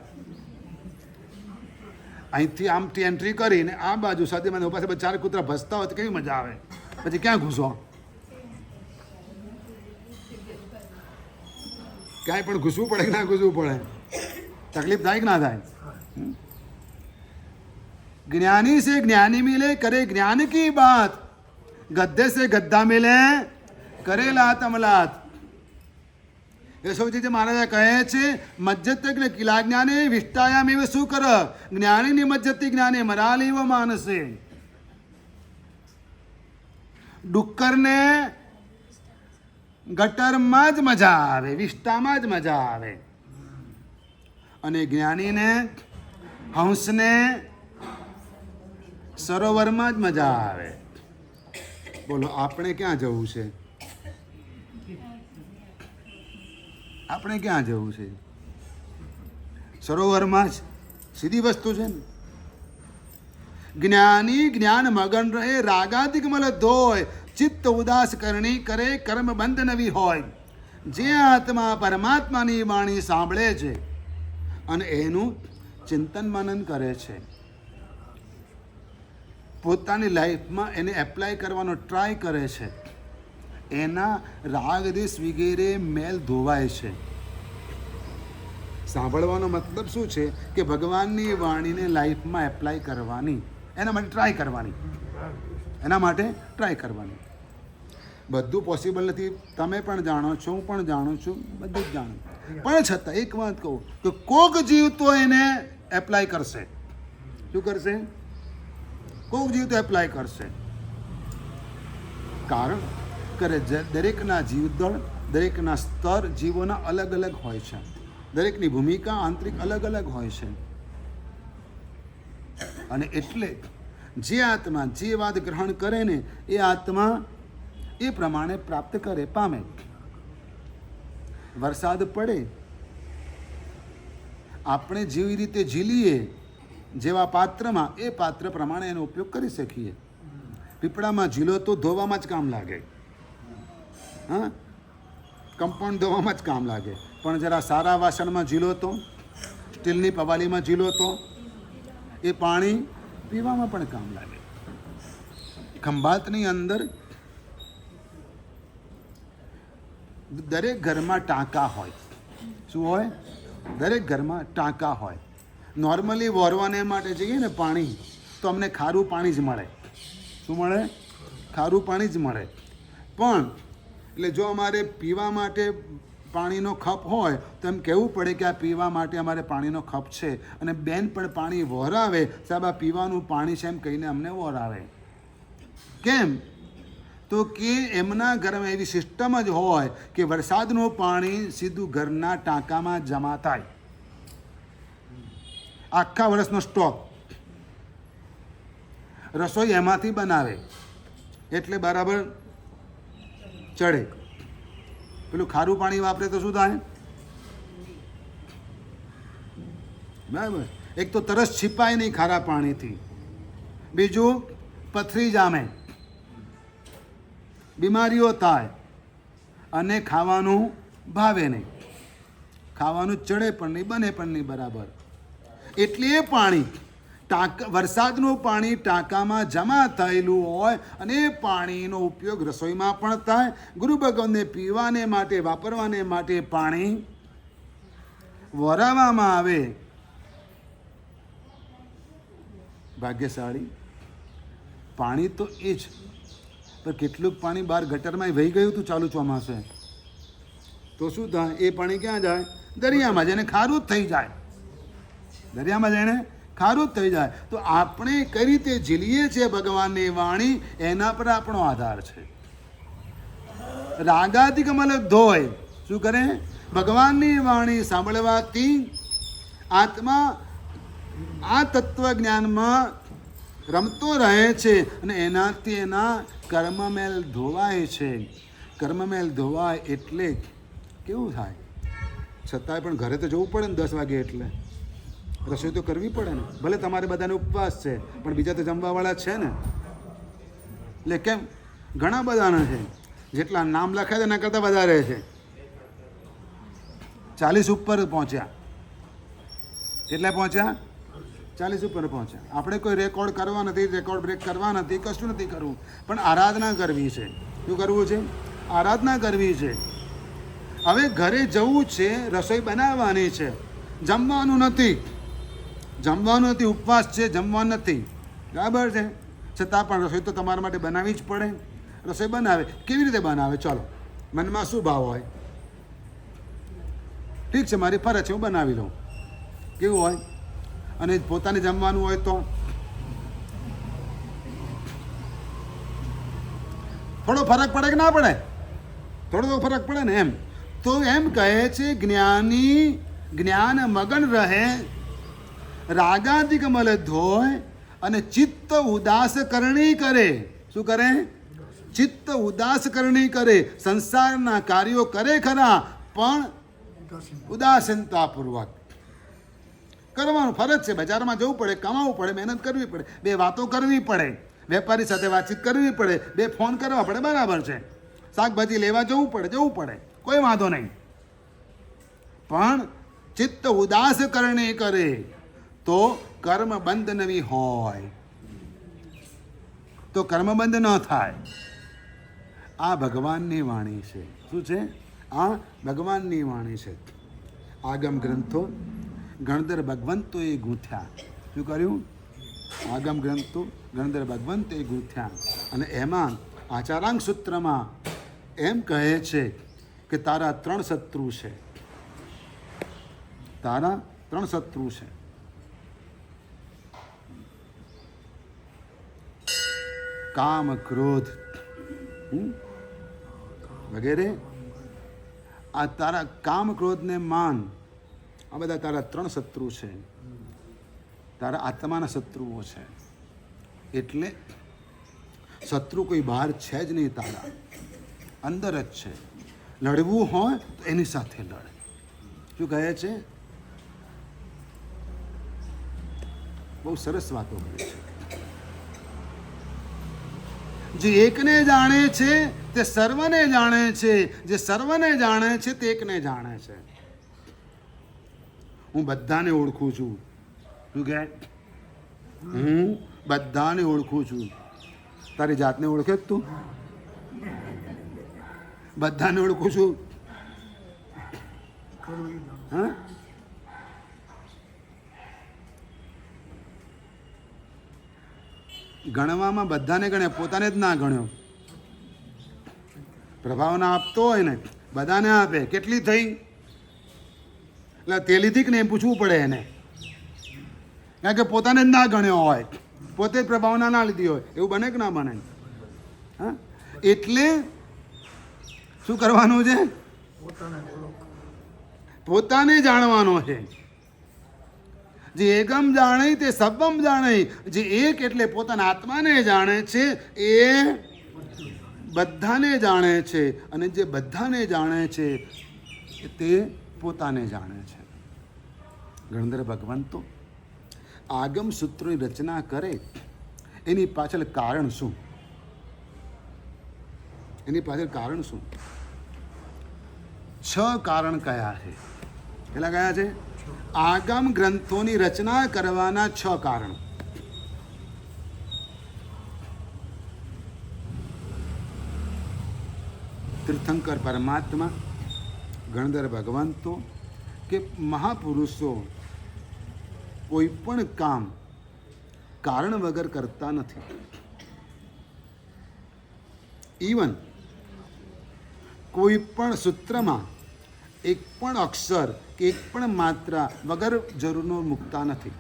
અહીંથી આમથી એન્ટ્રી કરીને આ બાજુ સાથે મને પાસે ચાર કૂતરા ભસતા હોય તો કેવી મજા આવે. પછી ક્યાં ઘૂસો? ક્યાંય પણ ઘૂસવું પડે કે ના ઘૂસવું પડે? તકલીફ થાય કે ના થાય? જ્ઞાની से ज्ञानी मिले, करे ज्ञान की बात. गद्दे से गद्दा मिले, करे लात अमलात. યશોજીજી મહારાજા કહે છે મજ્જતે કિલા જ્ઞાને વિષ્ટાયામ એવ શું કર, જ્ઞાનીની મજ્જતી જ્ઞાને મરાલીવ માનસે. ડુક્કરને ગટરમાં જ મજા આવે, વિષ્ટામાં જ મજા આવે, અને જ્ઞાનીને હંસને સરોવરમાં જ મજા આવે. બોલો આપણે ક્યાં જવું છે? આપણે ક્યાં જવું છે? સરોવરમાં જ સીધી વસ્તુ છે ને. જ્ઞાની જ્ઞાન મગન રહે, રાગાદિક મલ ધોય. ચિત્ત ઉદાસ કરણી કરે, કર્મ બંધ નવી હોય. જે આત્મા પરમાત્માની વાણી સાંભળે છે અને એનું ચિંતન મનન કરે છે, પોતાની લાઈફમાં એને એપ્લાય કરવાનો ટ્રાય કરે છે, એના રાગ દેશ વગેરે મેલ ધોવાય છે. સાંભળવાનો મતલબ શું છે કે ભગવાનની વાણીને લાઈફમાં એપ્લાય કરવાની, એના માટે ટ્રાય કરવાની, એના માટે ટ્રાય કરવાની. બધું પોસિબલ નથી, તમે પણ જાણો છો, હું પણ જાણું છું, બધું જ જાણું. પણ છતાં એક વાત કહું કે કોક જીવ તો એને એપ્લાય કરશે. શું કરશે? કોક જીવ તો એપ્લાય કરશે. કારણ કરે દરેકના જીવદળ, દરેકના સ્તર જીવોના અલગ અલગ હોય છે. દરેકની ભૂમિકા આંતરિક અલગ અલગ હોય છે. અને એટલે જે આત્મા જે વાત ગ્રહણ કરે ને એ આત્મા એ પ્રમાણે પ્રાપ્ત કરે, પામે. વરસાદ પડે, આપણે જેવી રીતે ઝીલીએ, જેવા પાત્રમાં એ પાત્ર પ્રમાણે એનો ઉપયોગ કરી શકીએ. પીપળામાં ઝીલો તો ધોવામાં જ કામ લાગે, હા, કમ્પાઉન્ડ ધોવામાં જ કામ લાગે. પણ જરા સારા વાસણમાં ઝીલો તો, સ્ટીલની પવાલીમાં ઝીલો તો એ પાણી પીવામાં પણ કામ લાગે. ખંભાતની અંદર દરેક ઘરમાં ટાંકા હોય. શું હોય? દરેક ઘરમાં ટાંકા હોય. નોર્મલી વોરવાને માટે જઈએ ને પાણી, તો અમને ખારું પાણી જ મળે. શું મળે? ખારું પાણી જ મળે. પણ એટલે જો અમારે પીવા માટે પાણીનો ખપ હોય તો એમ કહેવું પડે કે આ પીવા માટે અમારે પાણીનો ખપ છે, અને બેન પણ પાણી વહોરાવે, સાહેબ આ પીવાનું પાણી છે એમ કહીને અમને વહોરાવે. કેમ? તો કે એમના ઘરમાં એવી સિસ્ટમ જ હોય કે વરસાદનું પાણી સીધું ઘરના ટાંકામાં જમા થાય. આખા વર્ષનો સ્ટોક રસોઈ એમાંથી બનાવે એટલે બરાબર ચડે. પેલું ખારું પાણી વાપરે તો શું થાય? બરાબર. એક તો તરસ છીપાય નહીં ખારા પાણીથી, બીજું પથરી જામે, બીમારીઓ થાય, અને ખાવાનું ભાવે નહીં, ખાવાનું ચડે પણ નહીં, બને પણ નહીં બરાબર. એટલે એ પાણી વરસાદનું પાણી ટાંકામાં જમા થયેલું હોય, અને એ પાણીનો ઉપયોગ રસોઈમાં પણ થાય. ગુરુ ભગવાનને પીવાને માટે, વાપરવાને માટે પાણી વરાવવામાં આવે. ભાગ્યશાળી પાણી તો એ જ, પણ કેટલુંક પાણી બહાર ગટરમાં વહી ગયું હતું ચાલુ ચોમાસે, તો શું થાય? એ પાણી ક્યાં જાય? દરિયામાં જઈને ખારું જ થઈ જાય. દરિયામાં જઈને ખારું જ થઈ જાય. તો આપણે કઈ રીતે ઝીલીએ છીએ ભગવાનની વાણી, એના પર આપણો આધાર છે. રાગાધિક મલ ધોય, શું કરે? ભગવાનની વાણી સાંભળવાથી આત્મા આ તત્વજ્ઞાનમાં રમતો રહે છે અને એનાથી એના કર્મમેલ ધોવાય છે. કર્મમેલ ધોવાય એટલે કેવું થાય? છતાંય પણ ઘરે તો જવું પડે ને 10 વાગે, એટલે રસોઈ તો કરવી પડે ને. ભલે તમારે બધાને ઉપવાસ છે, પણ બીજા તો જમવાવાળા છે ને. એટલે કેમ? ઘણા બધાના છે, જેટલા નામ લખાય એના કરતાં વધારે છે. 40 ઉપર પહોંચ્યા. કેટલા પહોંચ્યા? 40 ઉપર પહોંચ્યા. આપણે કોઈ રેકોર્ડ કરવા નથી, રેકોર્ડ બ્રેક કરવા નથી, કશું નથી કરવું, પણ આરાધના કરવી છે. શું કરવું છે? આરાધના કરવી છે. હવે ઘરે જવું છે, રસોઈ બનાવવાની છે, જમવાનું નથી. જમવાનું નથી, ઉપવાસ છે, જમવાનું નથી, બરાબર છે. છતાં પણ રસોઈ તો તમારા માટે બનાવવી જ પડે. રસોઈ બનાવે. કેવી રીતે બનાવે? ચાલો, મનમાં શું ભાવ હોય? ઠીક છે, મારી ફરજ છે, હું બનાવી લઉં. કેવું હોય? અને પોતાને જમવાનું હોય તો થોડો ફરક પડે કે ના પડે? થોડો તો ફરક પડે ને. એમ તો એમ કહે છે, જ્ઞાની જ્ઞાન મગન રહે, રાગાધિક મલ ધોય અને ચિત્ત ઉદાસ કરણી કરે. શું કરે? ચિત્ત ઉદાસ કરણી કરે. સંસારના કાર્યો કરે ખરા, પણ ઉદાસીનતાપૂર્વક કરવાનું. ફરજ છે, બજારમાં જવું પડે, કમાવું પડે, મહેનત કરવી પડે, 2 વાતો કરવી પડે, વેપારી સાથે વાતચીત કરવી પડે, 2 ફોન કરવા પડે, બરાબર છે. શાકભાજી લેવા જવું પડે, કોઈ વાંધો નહીં. પણ ચિત્ત ઉદાસ કરણી કરે તો કર્મ બંધ નવી હોય, તો કર્મબંધ ન થાય. આ ભગવાનની વાણી છે. શું છે? આ ભગવાનની વાણી છે. આગમ ગ્રંથો ગણધર ભગવંતોએ ગૂંથ્યા. શું કર્યું? આગમ ગ્રંથો ગણધર ભગવંતોએ ગૂંથ્યા. અને એમાં આચારાંગ સૂત્રમાં એમ કહે છે કે તારા 3 શત્રુ છે. તારા 3 શત્રુ છે. કામ, ક્રોધ વગેરે. આ તારા કામ, ક્રોધ ને માન, આ બધા તારા 3 શત્રુ છે. તારા આત્માના શત્રુઓ છે. એટલે શત્રુ કોઈ બહાર છે જ નહીં, તારા અંદર જ છે. લડવું હોય તો એની સાથે લડ. શું કહે છે? બહુ સરસ વાતો કરે છે. જે એકને જાણે છે તે સર્વને જાણે છે, જે સર્વને જાણે છે તે એકને જાણે છે. હું બધાને ઓળખું છું. શું કહે? હું બધાને ઓળખું છું. તારી જાતને ઓળખે જ તું? બધાને ઓળખું છું. હા, ગણવામાં બધાને ગણે, પોતાને જ ના ગણ્યો. પ્રભાવના આપતો હોય ને, બધાને આપે. કેટલી થઈ? એટલે તે લીધી કે ને એમ પૂછવું પડે એને, કારણ કે પોતાને જ ના ગણ્યો હોય, પોતે જ પ્રભાવના ના લીધી હોય. એવું બને કે ના બને? હા, એટલે શું કરવાનું છે? પોતાને જાણવાનો છે. જે એકમ જાણે તે સર્વમ જાણે. જે એક એટલે પોતાના આત્માને જાણે છે એ બધાને જાણે છે, અને જે બધાને જાણે છે તે પોતાને જાણે છે. ગણધર ભગવંતો આગમ સૂત્રોની રચના કરે, એની પાછળ કારણ શું? એની પાછળ કારણ શું? 6 કારણ કયા છે? કેટલા કયા છે? આગમ ગ્રંથોની રચના કરવાના 6 કારણ. તીર્થંકર પરમાત્મા, ગણધર ભગવંતો કે મહાપુરુષો કોઈ પણ કામ કારણ વગર કરતા નથી. ઇવન કોઈ પણ સૂત્રમાં એક પણ અક્ષર કે એક પણ માત્રા વગર જરૂરનો મૂકતા નથી.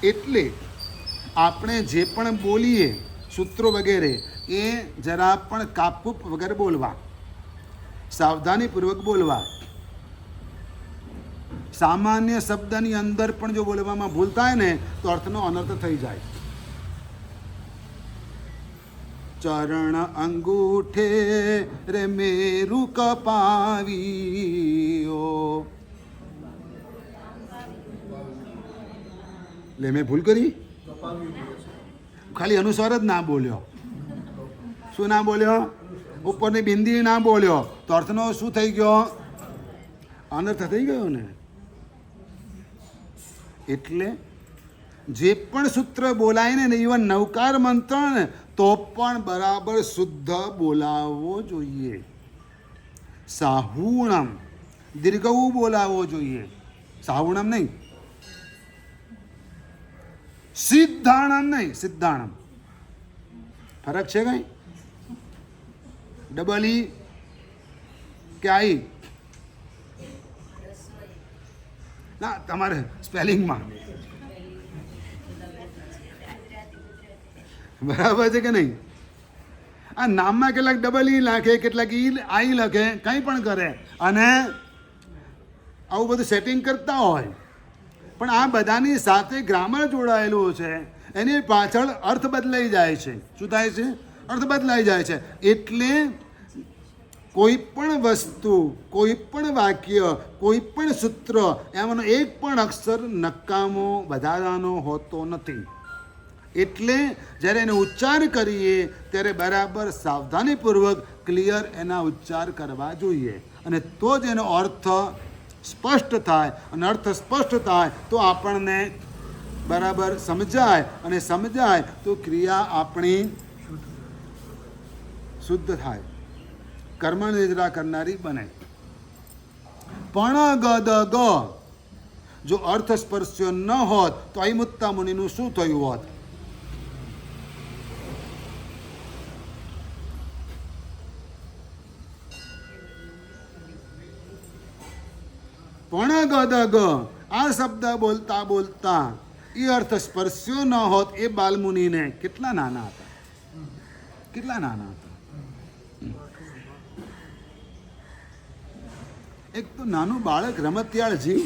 એટલે આપણે જે પણ બોલીએ સૂત્રો વગેરે એ જરા પણ કાપકૂપ વગર બોલવા, સાવધાનીપૂર્વક બોલવા. સામાન્ય શબ્દની અંદર પણ જો બોલવામાં ભૂલ થાય ને તો અર્થનો અનર્થ થઈ જાય. ચરણ અંગૂઠે રે મેરુ કપાવીઓ. લે મેં ભૂલ કરી, ખાલી અનુસ્વાર જ ના બોલ્યો. શું ના બોલ્યો? ઉપરની બિંદી ના બોલ્યો તો અર્થનો શું થઈ ગયો? અનર્થ થઈ ગયો ને. એટલે જે પણ સૂત્ર બોલાય ને ઇવન નવકાર મંત્ર ને તો પણ બરાબર શુદ્ધ બોલાવવો જોઈએ. સાહુણમ દીર્ઘવું બોલાવવો જોઈએ, સાહુણમ નહીં, સિદ્ધાણમ નહીં, સિદ્ધાણમ. ફરક છે કઈ? ડબલ ઈ કે આઈ? ના, તમારે સ્પેલિંગમાં બરાબર છે કે નહીં? આ નામમાં કેટલાક ડબલ ઈ લખે, કેટલાક ઈ આઈ લખે, કંઈ પણ કરે અને આવું બધું સેટિંગ કરતા હોય. પણ આ બધાની સાથે ગ્રામર જોડાયેલું છે, એની પાછળ અર્થ બદલાઈ જાય છે. શું થાય છે? અર્થ બદલાઈ જાય છે. એટલે કોઈ પણ વસ્તુ, કોઈ પણ વાક્ય, કોઈ પણ સૂત્ર એમાંનો એક પણ અક્ષર નકામો વધારાનો હોતો નથી. એટલે જ્યારે એનો ઉચ્ચાર કરીએ ત્યારે બરાબર સાવધાનીપૂર્વક ક્લિયર એના ઉચ્ચાર કરવા જોઈએ, અને તો જ એનો અર્થ સ્પષ્ટ થાય. અને અર્થ સ્પષ્ટ થાય તો આપણને બરાબર સમજાય, અને સમજાય તો ક્રિયા આપણી શુદ્ધ થાય, કર્મ નિદ્રા કરનારી બને. પણ ગદ ગ જો અર્થ સ્પર્શ્યો ન હોત તો અયમુત્તા મુનિનું શું થયું હોત? પણ ગદ ગ આ શબ્દ બોલતા બોલતા એ અર્થ સ્પર્શ્યો ન હોત એ બાલમુનિને કેટલા નાના હતા, કેટલા નાના હતા. એક તો નાનું બાળક, રમતિયાળ જીવ,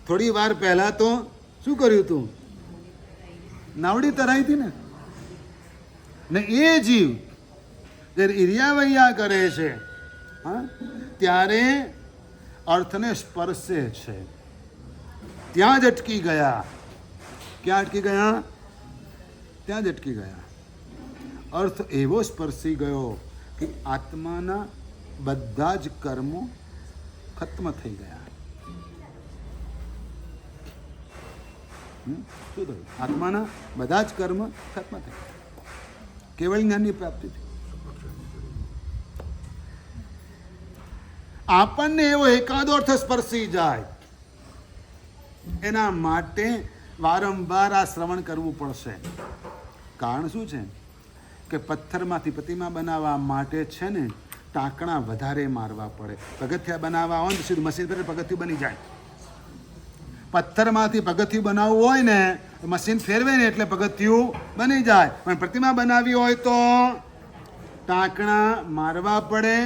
થોડી વાર પહેલા તો શું કર્યું તું? નાવડી તરાઈ હતી ને એ જીવ જ્યારે ઈર્યાવૈયા કરે છે, હા, ત્યારે અર્થને સ્પર્શે છે, ત્યાં જ અટકી ગયા. ક્યાં અટકી ગયા? ત્યાં જ અટકી ગયા. અર્થ એવો સ્પર્શી ગયો કે આત્માના બધા જ કર્મો ખત્મ થઈ ગયા. શું થયું? આત્માના બધા જ કર્મ ખત્મ થઈ ગયા, કેવળ જ્ઞાનની પ્રાપ્તિ થઈ. આપણને એવો એકાદો અર્થ સ્પર્શી જાય, એના માટે વારંવાર આ શ્રવણ કરવું પડશે. કારણ શું છે કે પથ્થરમાંથી પ્રતિમા બનાવવા માટે છે ને ટાંકણા વધારે મારવા પડે. પગથિયા બનાવવા હોય તો સીધું મશીન પર પગથિયું બની જાય. પથ્થરમાંથી પગથિયું બનાવવું હોય ને મશીન ફેરવે ને એટલે પગથિયું બની જાય. પણ પ્રતિમા બનાવવી હોય તો ટાંકણા મારવા પડે,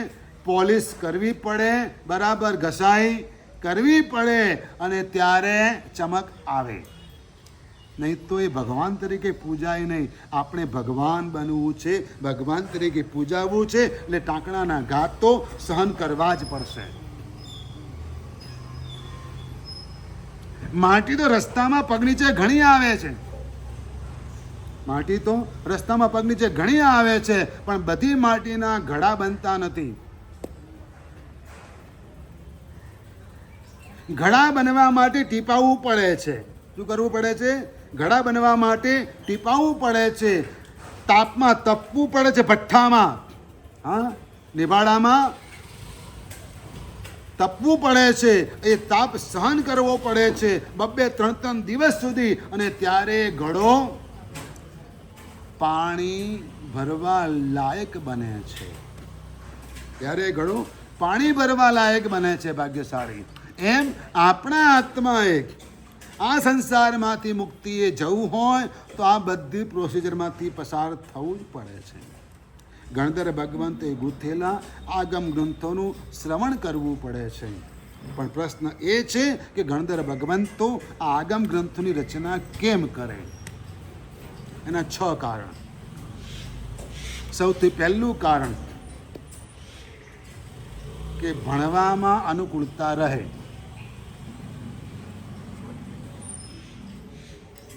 પોલિશ કરવી પડે, બરાબર ઘસાઈ કરવી પડે, અને ત્યારે ચમક આવે. નહીં તો એ ભગવાન તરીકે પૂજાય નહીં. આપણે ભગવાન બનવું છે, ભગવાન તરીકે પૂજાવવું છે, એટલે ટાંકણાના ઘા તો સહન કરવા જ પડશે. માટી તો રસ્તામાં પગ નીચે ઘણી આવે છે, માટી તો રસ્તામાં પગ નીચે ઘણી આવે છે, પણ બધી માટીના ઘડા બનતા નથી. ઘડા બનવા માટે ટીપાવવું પડે છે. શું કરવું પડે છે? ઘડા બનવા માટે ટીપાવવું પડે છે, તાપમાં તપવું પડે છે, ભઠ્ઠામાં, હા, નિભાડામાં તપવું પડે છે. એ તાપ સહન કરવો પડે છે 2-3 દિવસ સુધી, અને ત્યારે ઘડો પાણી ભરવા લાયક બને છે. ત્યારે ઘડો પાણી ભરવા લાયક બને છે. ભાગ્યશાળી. એમ આપણા આત્માએ આ સંસારમાંથી મુક્તિએ જવું હોય તો આ બધી પ્રોસિજરમાંથી પસાર થવું જ પડે છે. ગણધર ભગવંતે ગૂંથેલા આગમ ગ્રંથોનું શ્રવણ કરવું પડે છે. પણ પ્રશ્ન એ છે કે ગણધર ભગવંતો આ આગમ ગ્રંથોની રચના કેમ કરે? એના 6 કારણ. સૌથી પહેલું કારણ કે ભણવામાં અનુકૂળતા રહે.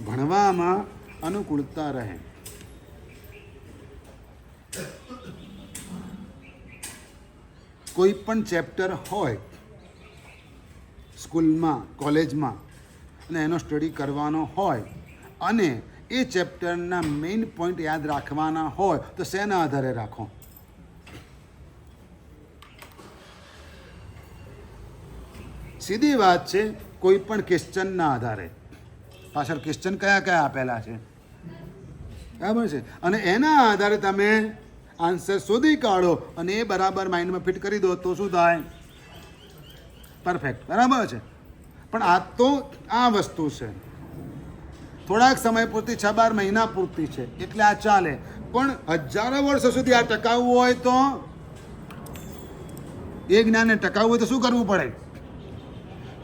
ભણવામાં અનુકૂળતા રહે. કોઈ પણ ચેપ્ટર હોય સ્કૂલમાં કોલેજમાં અને એનો સ્ટડી કરવાનો હોય અને એ ચેપ્ટરના મેઇન પોઈન્ટ યાદ રાખવાના હોય તો શેના આધારે રાખો? સીધી વાત છે, કોઈ પણ ક્વેશ્ચનના આધારે. પાછળ ક્વેશ્ચન કયા કયા આપેલા છે બરાબર છે, અને એના આધારે તમે આન્સર શોધી કાઢો અને એ બરાબર માઇન્ડમાં ફિટ કરી દો તો શું થાય? પરફેક્ટ. બરાબર છે. પણ આ તો આ વસ્તુ છે થોડાક સમય પૂરતી, 6-12 મહિના પૂરતી છે એટલે આ ચાલે. પણ હજારો વર્ષો સુધી આ ટકાવવું હોય તો, એ જ્ઞાનને ટકાવવું હોય તો શું કરવું પડે?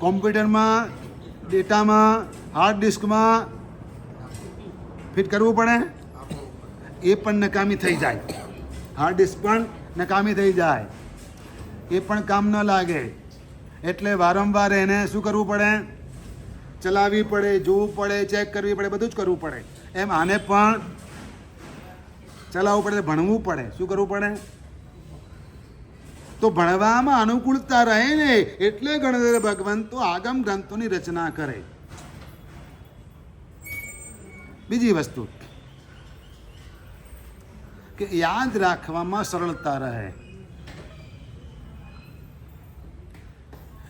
કોમ્પ્યુટરમાં, ડેટામાં, હાર્ડ ડિસ્કમાં ફિટ કરવું પડે. એ પણ નકામી થઈ જાય. હાર્ડ ડિસ્ક પણ નકામી થઈ જાય, એ પણ કામ ન લાગે. એટલે વારંવાર એને શું કરવું પડે? ચલાવવી પડે, જોવું પડે, ચેક કરવી પડે, બધું જ કરવું પડે. એમ આને પણ ચલાવવું પડે, ભણવું પડે. શું કરવું પડે? તો ભણવામાં અનુકૂળતા રહે ને એટલે ગણધર ભગવંતો આગમ ગ્રંથોની રચના કરે. બીજી વસ્તુ કે યાદ રાખવામાં સરળતા રહે.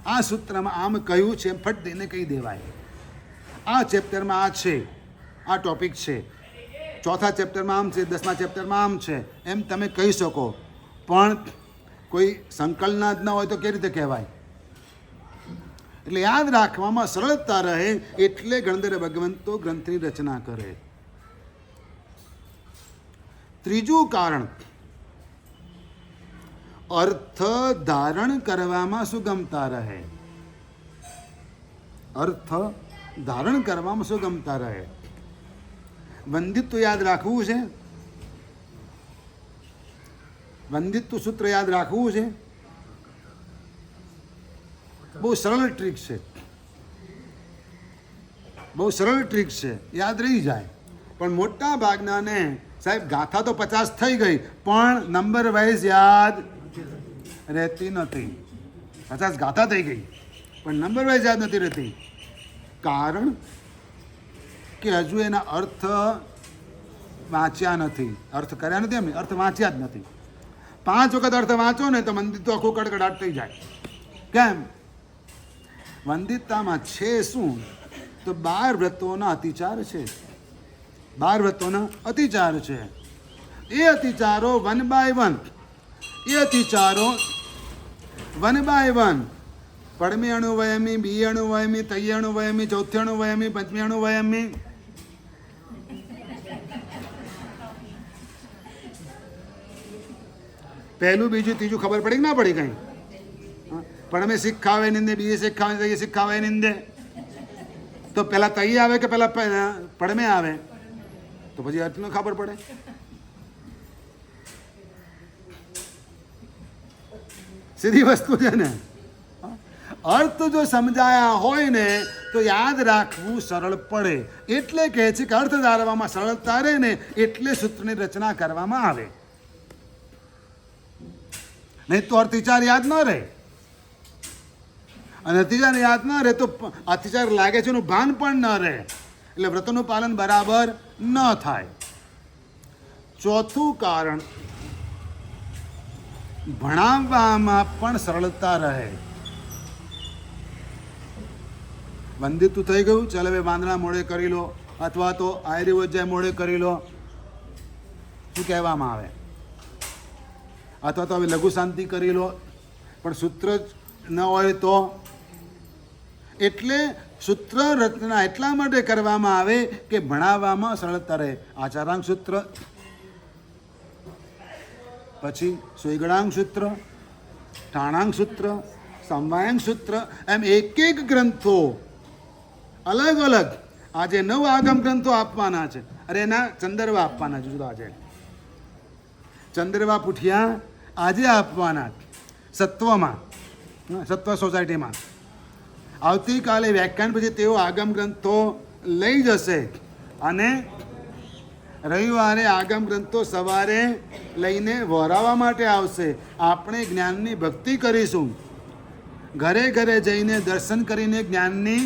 આ સૂત્રમાં આમ કહ્યું છે એમ ફટ દઈને કહી દેવાય. આ ચેપ્ટરમાં આ છે, આ ટોપિક છે, 4થા ચેપ્ટરમાં આમ છે, 10મા ચેપ્ટરમાં આમ છે, એમ તમે કહી શકો. પણ કોઈ સંકલના જ ન હોય તો કેવી રીતે કહેવાય? એટલે યાદ રાખવામાં સરળતા રહે એટલે ગણધર ભગવંતો ગ્રંથની રચના કરે. ત્રીજું કારણ, અર્થ ધારણ કરવામાં સુગમતા રહે. અર્થ ધારણ કરવામાં સુગમતા રહે. વંદિત્વ યાદ રાખવું છે, વંદિત્વ સૂત્ર યાદ રાખવું છે, બહુ સરળ ટ્રીક છે, બહુ સરળ ટ્રીક છે, યાદ રહી જાય. પણ મોટા ભાગનાને સાહેબ ગાથા તો 50 થઈ ગઈ પણ નંબર વાઇઝ યાદ રહેતી નથી. 50 ગાથા થઈ ગઈ પણ નંબર વાઇઝ યાદ નથી રહેતી. કારણ કે હજુ એના અર્થ વાંચ્યા નથી, અર્થ કર્યા નથી, એમ અર્થ વાંચ્યા જ નથી. 5 વખત અર્થ વાંચો ને તો વંદિત્વ આખું કડકડાટ થઈ જાય. કેમ? વંદિતામાં છે શું? તો 12 વ્રતોના અતિચાર છે. 12 વ્રતોના અતિચાર છે. એ અતિચારો 1 by 1, એ અતિચારો 1 by 1, પડમી અણુવયમી, બી અણુવયમી, તૈય અણુવયમી, ચોથી અણુવયમી, પંચમી અણુવયમી, પહેલું બીજું ત્રીજું ખબર પડી કે ના પડી? કઈ પડમે શીખાવે નિંદે, બીજે શીખાવે, તૈયે શીખાવે નિંદે. તો પહેલા તૈયે આવે કે પહેલા પડમે આવે? તો પછી અર્થ ન ખબર પડે. સીધી વસ્તુ છે ને. અર્થ જો સમજાયા હોય ને તો યાદ રાખવું સરળ પડે. એટલે કહે છે કે અર્થ ધારવામાં સરળતા રહે ને એટલે સૂત્રની રચના કરવામાં આવે. નહીં તો અતિચાર યાદ ન રહે, અને અતિચાર યાદ ન રહે તો અતિચાર લાગે છે એનું ભાન પણ ન રહે, એટલે વ્રતોનું પાલન બરાબર ન થાય. ચોથું કારણ, ભણાવવામાં પણ સરળતા રહે. વંદિત્વ થઈ ગયું, ચાલો હવે વાંદરા મોડે કરી લો, અથવા તો આયુર્વેદ મોડે કરી લો, શું કહેવામાં આવે, અથવા તો હવે લઘુ શાંતિ કરી લો, પણ સૂત્ર જ ન હોય તો. એટલે સૂત્ર રચના એટલા માટે કરવામાં આવે કે ભણાવવામાં સરળતા રહે. આચારાંક સૂત્ર, પછી સુઈગળાંક સૂત્ર, ટાણાંક સૂત્ર, સમવાયાંક સૂત્ર, એમ એક એક ગ્રંથો અલગ અલગ. આજે 9 આગમ ગ્રંથો આપવાના છે. અરે એના ચંદરવા આપવાના છે. જુદા આજે ચંદરવા પુઠિયા આજે આપવાના સત્વમાં, સત્વ સોસાયટીમાં. આવતીકાલે વ્યાખ્યાન પછી તેઓ આગમ ગ્રંથો લઈ જશે અને રવિવારે આગમ ગ્રંથો સવારે લઈને વહોરાવા માટે આવશે. આપણે જ્ઞાનની ભક્તિ કરીશું. ઘરે ઘરે જઈને દર્શન કરીને જ્ઞાનની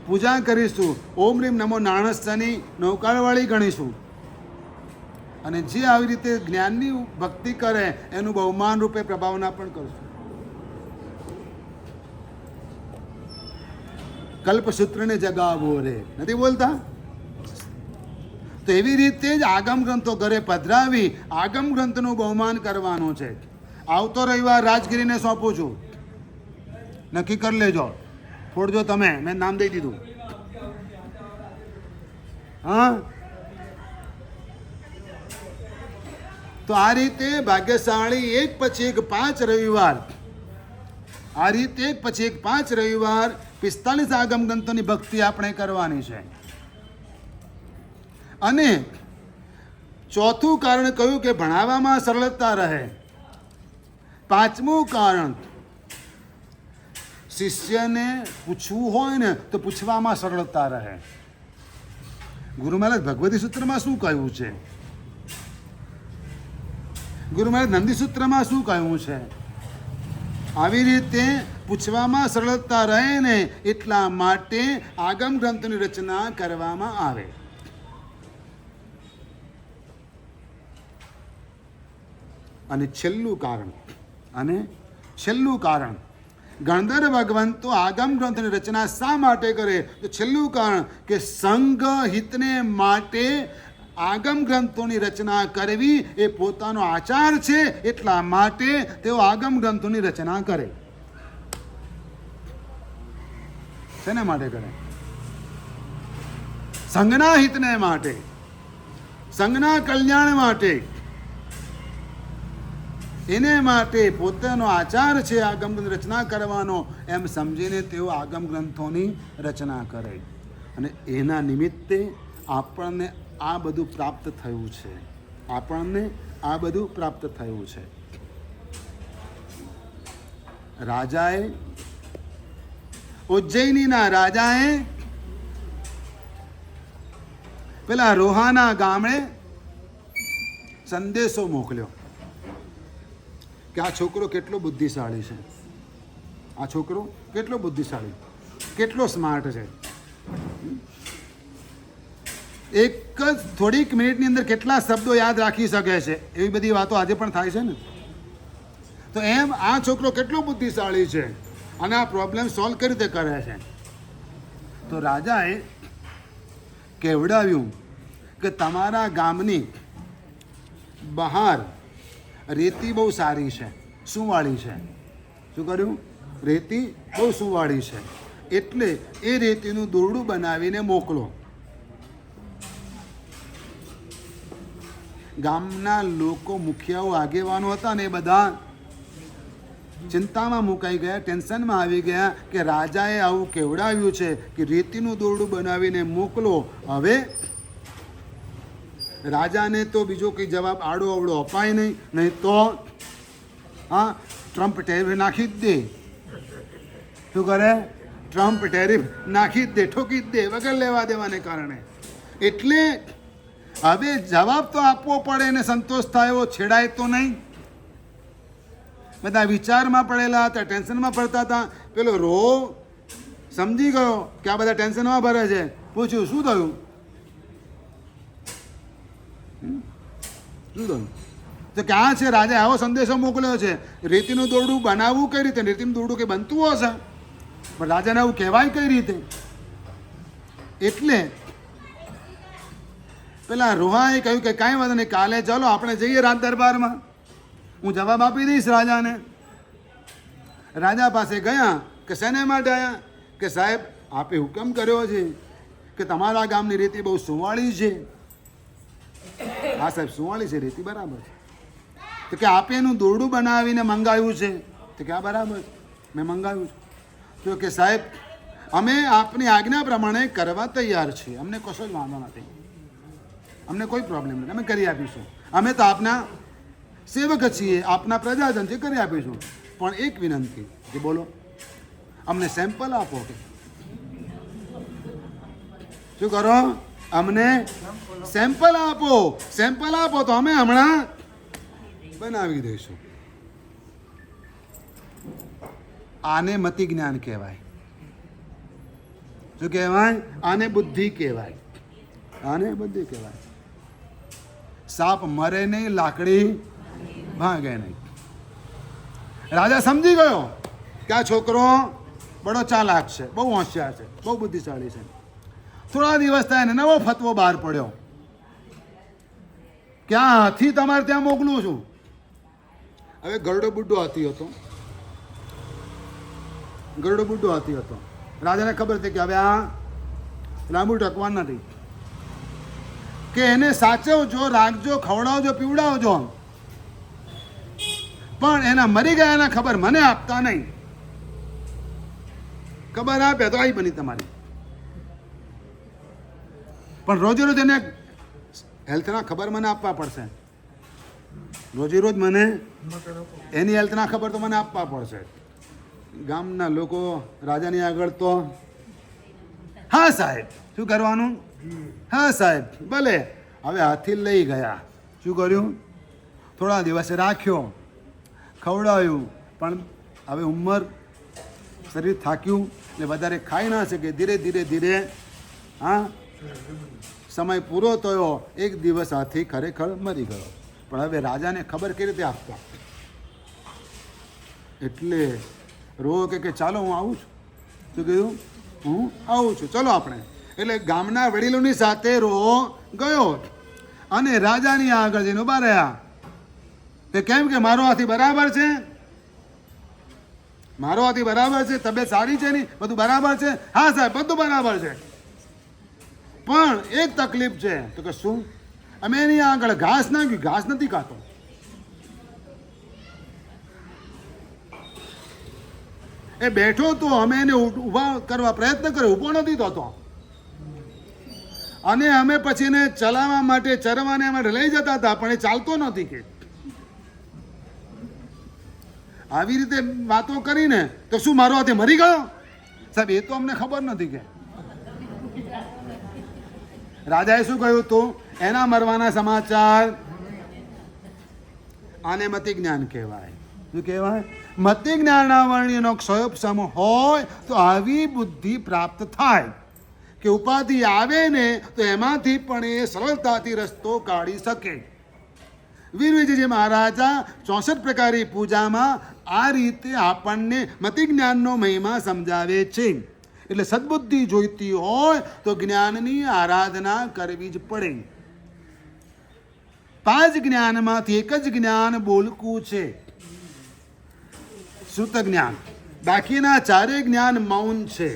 પૂજા કરીશું. ઓમ રીમ નમો નાણસ્યની નૌકાળવાળી ગણીશું. અને જે આવી રીતે જ્ઞાનની ભક્તિ કરે એનું બહુમાન રૂપે પ્રભાવના પણ કરશું. કલ્પસૂત્રને જગાવો રે, નથી બોલતા? તો એવી રીતે જ આગમ ગ્રંથો ઘરે પધરાવી આગમ ગ્રંથનું બહુમાન કરવાનું છે. આવતો રવિવાર રાજગીરીને સોંપું છું, નક્કી કરી લેજો. ફોડજો તમે, મેં નામ દઈ દીધું. હા, તો આ રીતે ભાગ્યશાળી એક પછી એક 5 રવિવાર, આ રીતે એક પછી એક 5 રવિવાર 45 આગમ ગ્રંથોની ભક્તિ આપણે કરવાની છે. અને ચોથું કારણ કહ્યું કે ભણાવવામાં સરળતા રહે. 5મું કારણ, શિષ્યને પૂછવું હોય ને તો પૂછવામાં સરળતા રહે. ગુરુ મહારાજ ભગવતી સૂત્રમાં શું કહ્યું છે? ગુરુ મહારાજ નંદી સૂત્રમાં શું કહ્યું છે? આવી રીતે પૂછવામાં સરળતા રહે ને એટલા માટે આગમ ગ્રંથોની રચના કરવામાં આવે. અને છેલ્લું કારણ, ગણધર ભગવંતો આગમ ગ્રંથોની રચના શા માટે કરે? તો છેલ્લું કારણ કે સંઘ હિતને માટે આગમ ગ્રંથોની રચના કરવી એ પોતાનો આચાર છે. એટલા માટે તેઓ આગમ ગ્રંથોની રચના કરે. શેના માટે કરે? સંઘના હિતને માટે, સંઘના કલ્યાણ માટે. એને માટે પોતાનો આચાર છે આગમ ગ્રંથ રચના કરવાનો, એમ સમજીને તેઓ આગમ ગ્રંથોની રચના કરે. અને એના નિમિત્તે આપણને આ બધું પ્રાપ્ત થયું છે. આપણને આ બધું પ્રાપ્ત થયું છે. રાજાએ, ઉજ્જૈનીના રાજાએ પેલા રોહાના ગામડે સંદેશો મોકલ્યો કે આ છોકરો કેટલો બુદ્ધિશાળી છે, આ છોકરો કેટલો બુદ્ધિશાળી, કેટલો સ્માર્ટ છે. એક જ થોડીક મિનિટની અંદર કેટલા શબ્દો યાદ રાખી શકે છે, એવી બધી વાતો આજે પણ થાય છે ને. તો એમ આ છોકરો કેટલો બુદ્ધિશાળી છે અને આ પ્રોબ્લેમ સોલ્વ કઈ રીતે કરે છે. તો રાજાએ કહેવડાવ્યું કે તમારા ગામની બહાર રેતી બહુ સારી છે, સુવાળી છે. શું કર્યું? રેતી બહુ સુવાળી છે, એટલે એ રેતીનું દોરડું બનાવીને મોકલો. ગામના લોકો, મુખિયાઓ, આગેવાનો હતા ને એ બધા ચિંતામાં મુકાઈ ગયા, ટેન્શનમાં આવી ગયા કે રાજાએ આવું કહેવડાવ્યું છે કે રેતીનું દોરડું બનાવીને મોકલો. હવે રાજાને તો બીજો કંઈ જવાબ આડો અવડો અપાય નહીં તો હા ટ્રમ્પ ટેરિફ નાખી જ દે. શું કરે? ટ્રમ્પ ટેરિફ નાખી જ દે, ઠોકી જ દે વગર લેવા દેવાને કારણે. એટલે હવે જવાબ તો આપવો પડે ને સંતોષ થાય એવો છેડાય તો નહીં. બધા વિચારમાં પડેલા હતા, ટેન્શનમાં પડતા હતા. પેલો રો સમજી ગયો કે આ બધા ટેન્શનમાં ભરે છે. પૂછ્યું શું થયું? શું થયું? તો ક્યાં છે? રાજા આવો સંદેશો મોકલ્યો છે, રેતીનું દોરડું બનાવવું કઈ રીતે? રેતીનું દોરડું કંઈ બનતું હશે પણ રાજાને આવું કહેવાય કઈ રીતે? એટલે પેલા રોહાએ કહ્યું કે કાંઈ વાંધો નહીં, કાલે ચાલો આપણે જઈએ રાજ દરબારમાં, હું જવાબ આપી દઈશ રાજાને. રાજા પાસે ગયા કે શેને માટે આવ્યા? કે સાહેબ આપે હુકમ કર્યો છે કે તમારા ગામની રેતી બહુ સુવાળી છે. હા સાહેબ, સુવાળી છે રેતી, બરાબર છે. તો કે આપે એનું દોરડું બનાવીને મંગાવ્યું છે. તો કે આ બરાબર છે, મેં મંગાવ્યું છે. તો કે સાહેબ, અમે આપની આજ્ઞા પ્રમાણે કરવા તૈયાર છીએ, અમને કશો જ વાંધો નથી, અમને કોઈ પ્રોબ્લેમ નથી, અમે કરી આપીશું. અમે તો આપના સેવક છીએ, આપના પ્રજાજન છે, કરી આપીશું. પણ એક વિનંતી કે બોલો, અમને સેમ્પલ આપો. કે શું કરો? અમને સેમ્પલ આપો. સેમ્પલ આપો તો અમે હમણાં બનાવી દઈશું. આને મતિ જ્ઞાન કહેવાય. શું કહેવાય? આને બુદ્ધિ કહેવાય. આને બુદ્ધિ કહેવાય. સાપ મરે નહીં, લાકડી ભાંગે નહીં. રાજા સમજી ગયો કે આ છોકરો બડો ચાલાક છે, બહુ હોશિયાર છે, બહુ બુદ્ધિશાળી છે. થોડા દિવસ થાય ને નવો ફતવો બહાર પડ્યો કે આ હાથી તમારે ત્યાં મોકલું છું. હવે ગરડો બુડ્ઢો હાથી હતો. ગરડો બુડ્ઢો હાથી હતો. રાજાને ખબર હતી કે હવે આ લાંબુ ટકવાનું નથી, કે એને સાચવજો, રાખજો, ખવડાવજો, પીવડાવજો, પણ એના મરી ગયાના ખબર મને આપતા નહીં. ખબર આપે તો આવી બની તમારી, પણ રોજે રોજ એને હેલ્થના ખબર મને આપવા પડશે. રોજે રોજ મને એની હેલ્થના ખબર તો મને આપવા પડશે. ગામના લોકો રાજાની આગળ તો હા સાહેબ, શું કરવાનું? હા સાહેબ, ભલે. હવે હાથી લઈ ગયા. શું કર્યું? થોડા દિવસે રાખ્યો, ખવડાવ્યું, પણ હવે ઉંમર, શરીર થાક્યું, એટલે વધારે ખાઈ ના શકે. ધીરે ધીરે ધીરે હા સમય પૂરો થયો. એક દિવસ હાથી ખરેખર મરી ગયો. પણ હવે રાજાને ખબર કેવી રીતે આપતા? એટલે રો કે ચાલો હું આવું છું. શું કીધું? હું આવું છું, ચલો આપણે. એટલે ગામના વડીલોની સાથે રો ગયો અને રાજાની આગળ જઈને ઉભા રહ્યા. તે કેમ કે મારો હાથી બરાબર છે, મારો હાથી બરાબર છે, તબિયત સારી છે નહીં, બધું બરાબર છે? હા સાહેબ, બધું બરાબર છે. પણ એક તકલીફ છે. તો કે શું? અમે એની આગળ ઘાસ નાખ્યું, ઘાસ નથી ખાતો. એ બેઠો તો અમે એને ઊભા કરવા પ્રયત્ન કર્યો, ઊભો નથી થતો. અને અમે પછી એને ચલાવવા માટે, ચરવાને માટે લઈ જતા હતા, પણ એ ચાલતો નથી. કે આવી રીતે વાતો કરીને તો શું મારો હાથી મરી ગયો? સાહેબ, એ તો અમને ખબર નથી. કે રાજાએ શું કહ્યું હતું? એના મરવાના સમાચાર. આને મતિ જ્ઞાન કહેવાય. શું કહેવાય? મતિ જ્ઞાનાવરણીનો ક્ષયોપશમ હોય તો આવી બુદ્ધિ પ્રાપ્ત થાય કે ઉપાધિ આવે ને તો એમાંથી પણ એ સરળતાથી રસ્તો કાઢી શકે. વીર વિજયજી મહારાજા 64 પ્રકારની પૂજામાં આ રીતે આપણને મતિ જ્ઞાનનો મહિમા સમજાવે છે. એટલે સદબુદ્ધિ જોઈતી હોય તો જ્ઞાનની આરાધના કરવી જ પડે. 5 જ્ઞાનમાંથી એક જ જ્ઞાન બોલકું છે, શ્રુત જ્ઞાન. બાકીના 4 જ્ઞાન મૌન છે.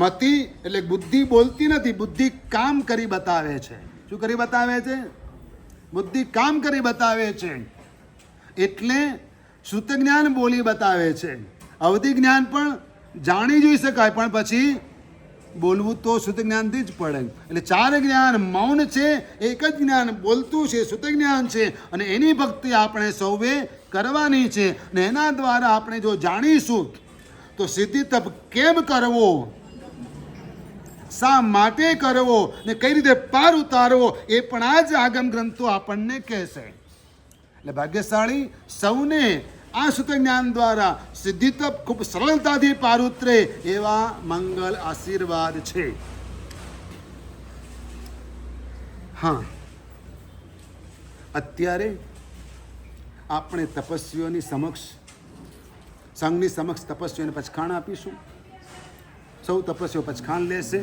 મતિ એટલે બુદ્ધિ બોલતી નથી, બુદ્ધિ કામ કરી બતાવે છે. શું કરી બતાવે છે? બુદ્ધિ કામ કરી બતાવે છે. એટલે શ્રુત જ્ઞાન બોલી બતાવે છે. અવધિ જ્ઞાન પણ જાણી જોઈ શકાય, પણ પછી બોલવું તો શ્રુત જ્ઞાનથી જ પડે. એટલે 4 જ્ઞાન મૌન છે, એક જ જ્ઞાન બોલતું છે, શ્રુત જ્ઞાન છે. અને એની ભક્તિ આપણે સૌએ કરવાની છે. અને એના દ્વારા આપણે જો જાણીશું તો સિદ્ધિ તપ કેમ કરવો, શા માટે કરવો ને કઈ રીતે પાર ઉતારવો, એ પણ આ જ આગમ ગ્રંથો આપણને કહેશે. એટલે ભાગ્યશાળી સૌને આ શ્રુત જ્ઞાન દ્વારા સિદ્ધિ તપ ખૂબ સરળતાથી પાર ઉતરે એવા મંગલ આશીર્વાદ છે. હા, અત્યારે આપણે તપસ્વીઓની સમક્ષ, સંઘની સમક્ષ તપસ્વીઓને પચખાણ આપીશું. સૌ તપસ્વીઓ પચખાણ લેશે.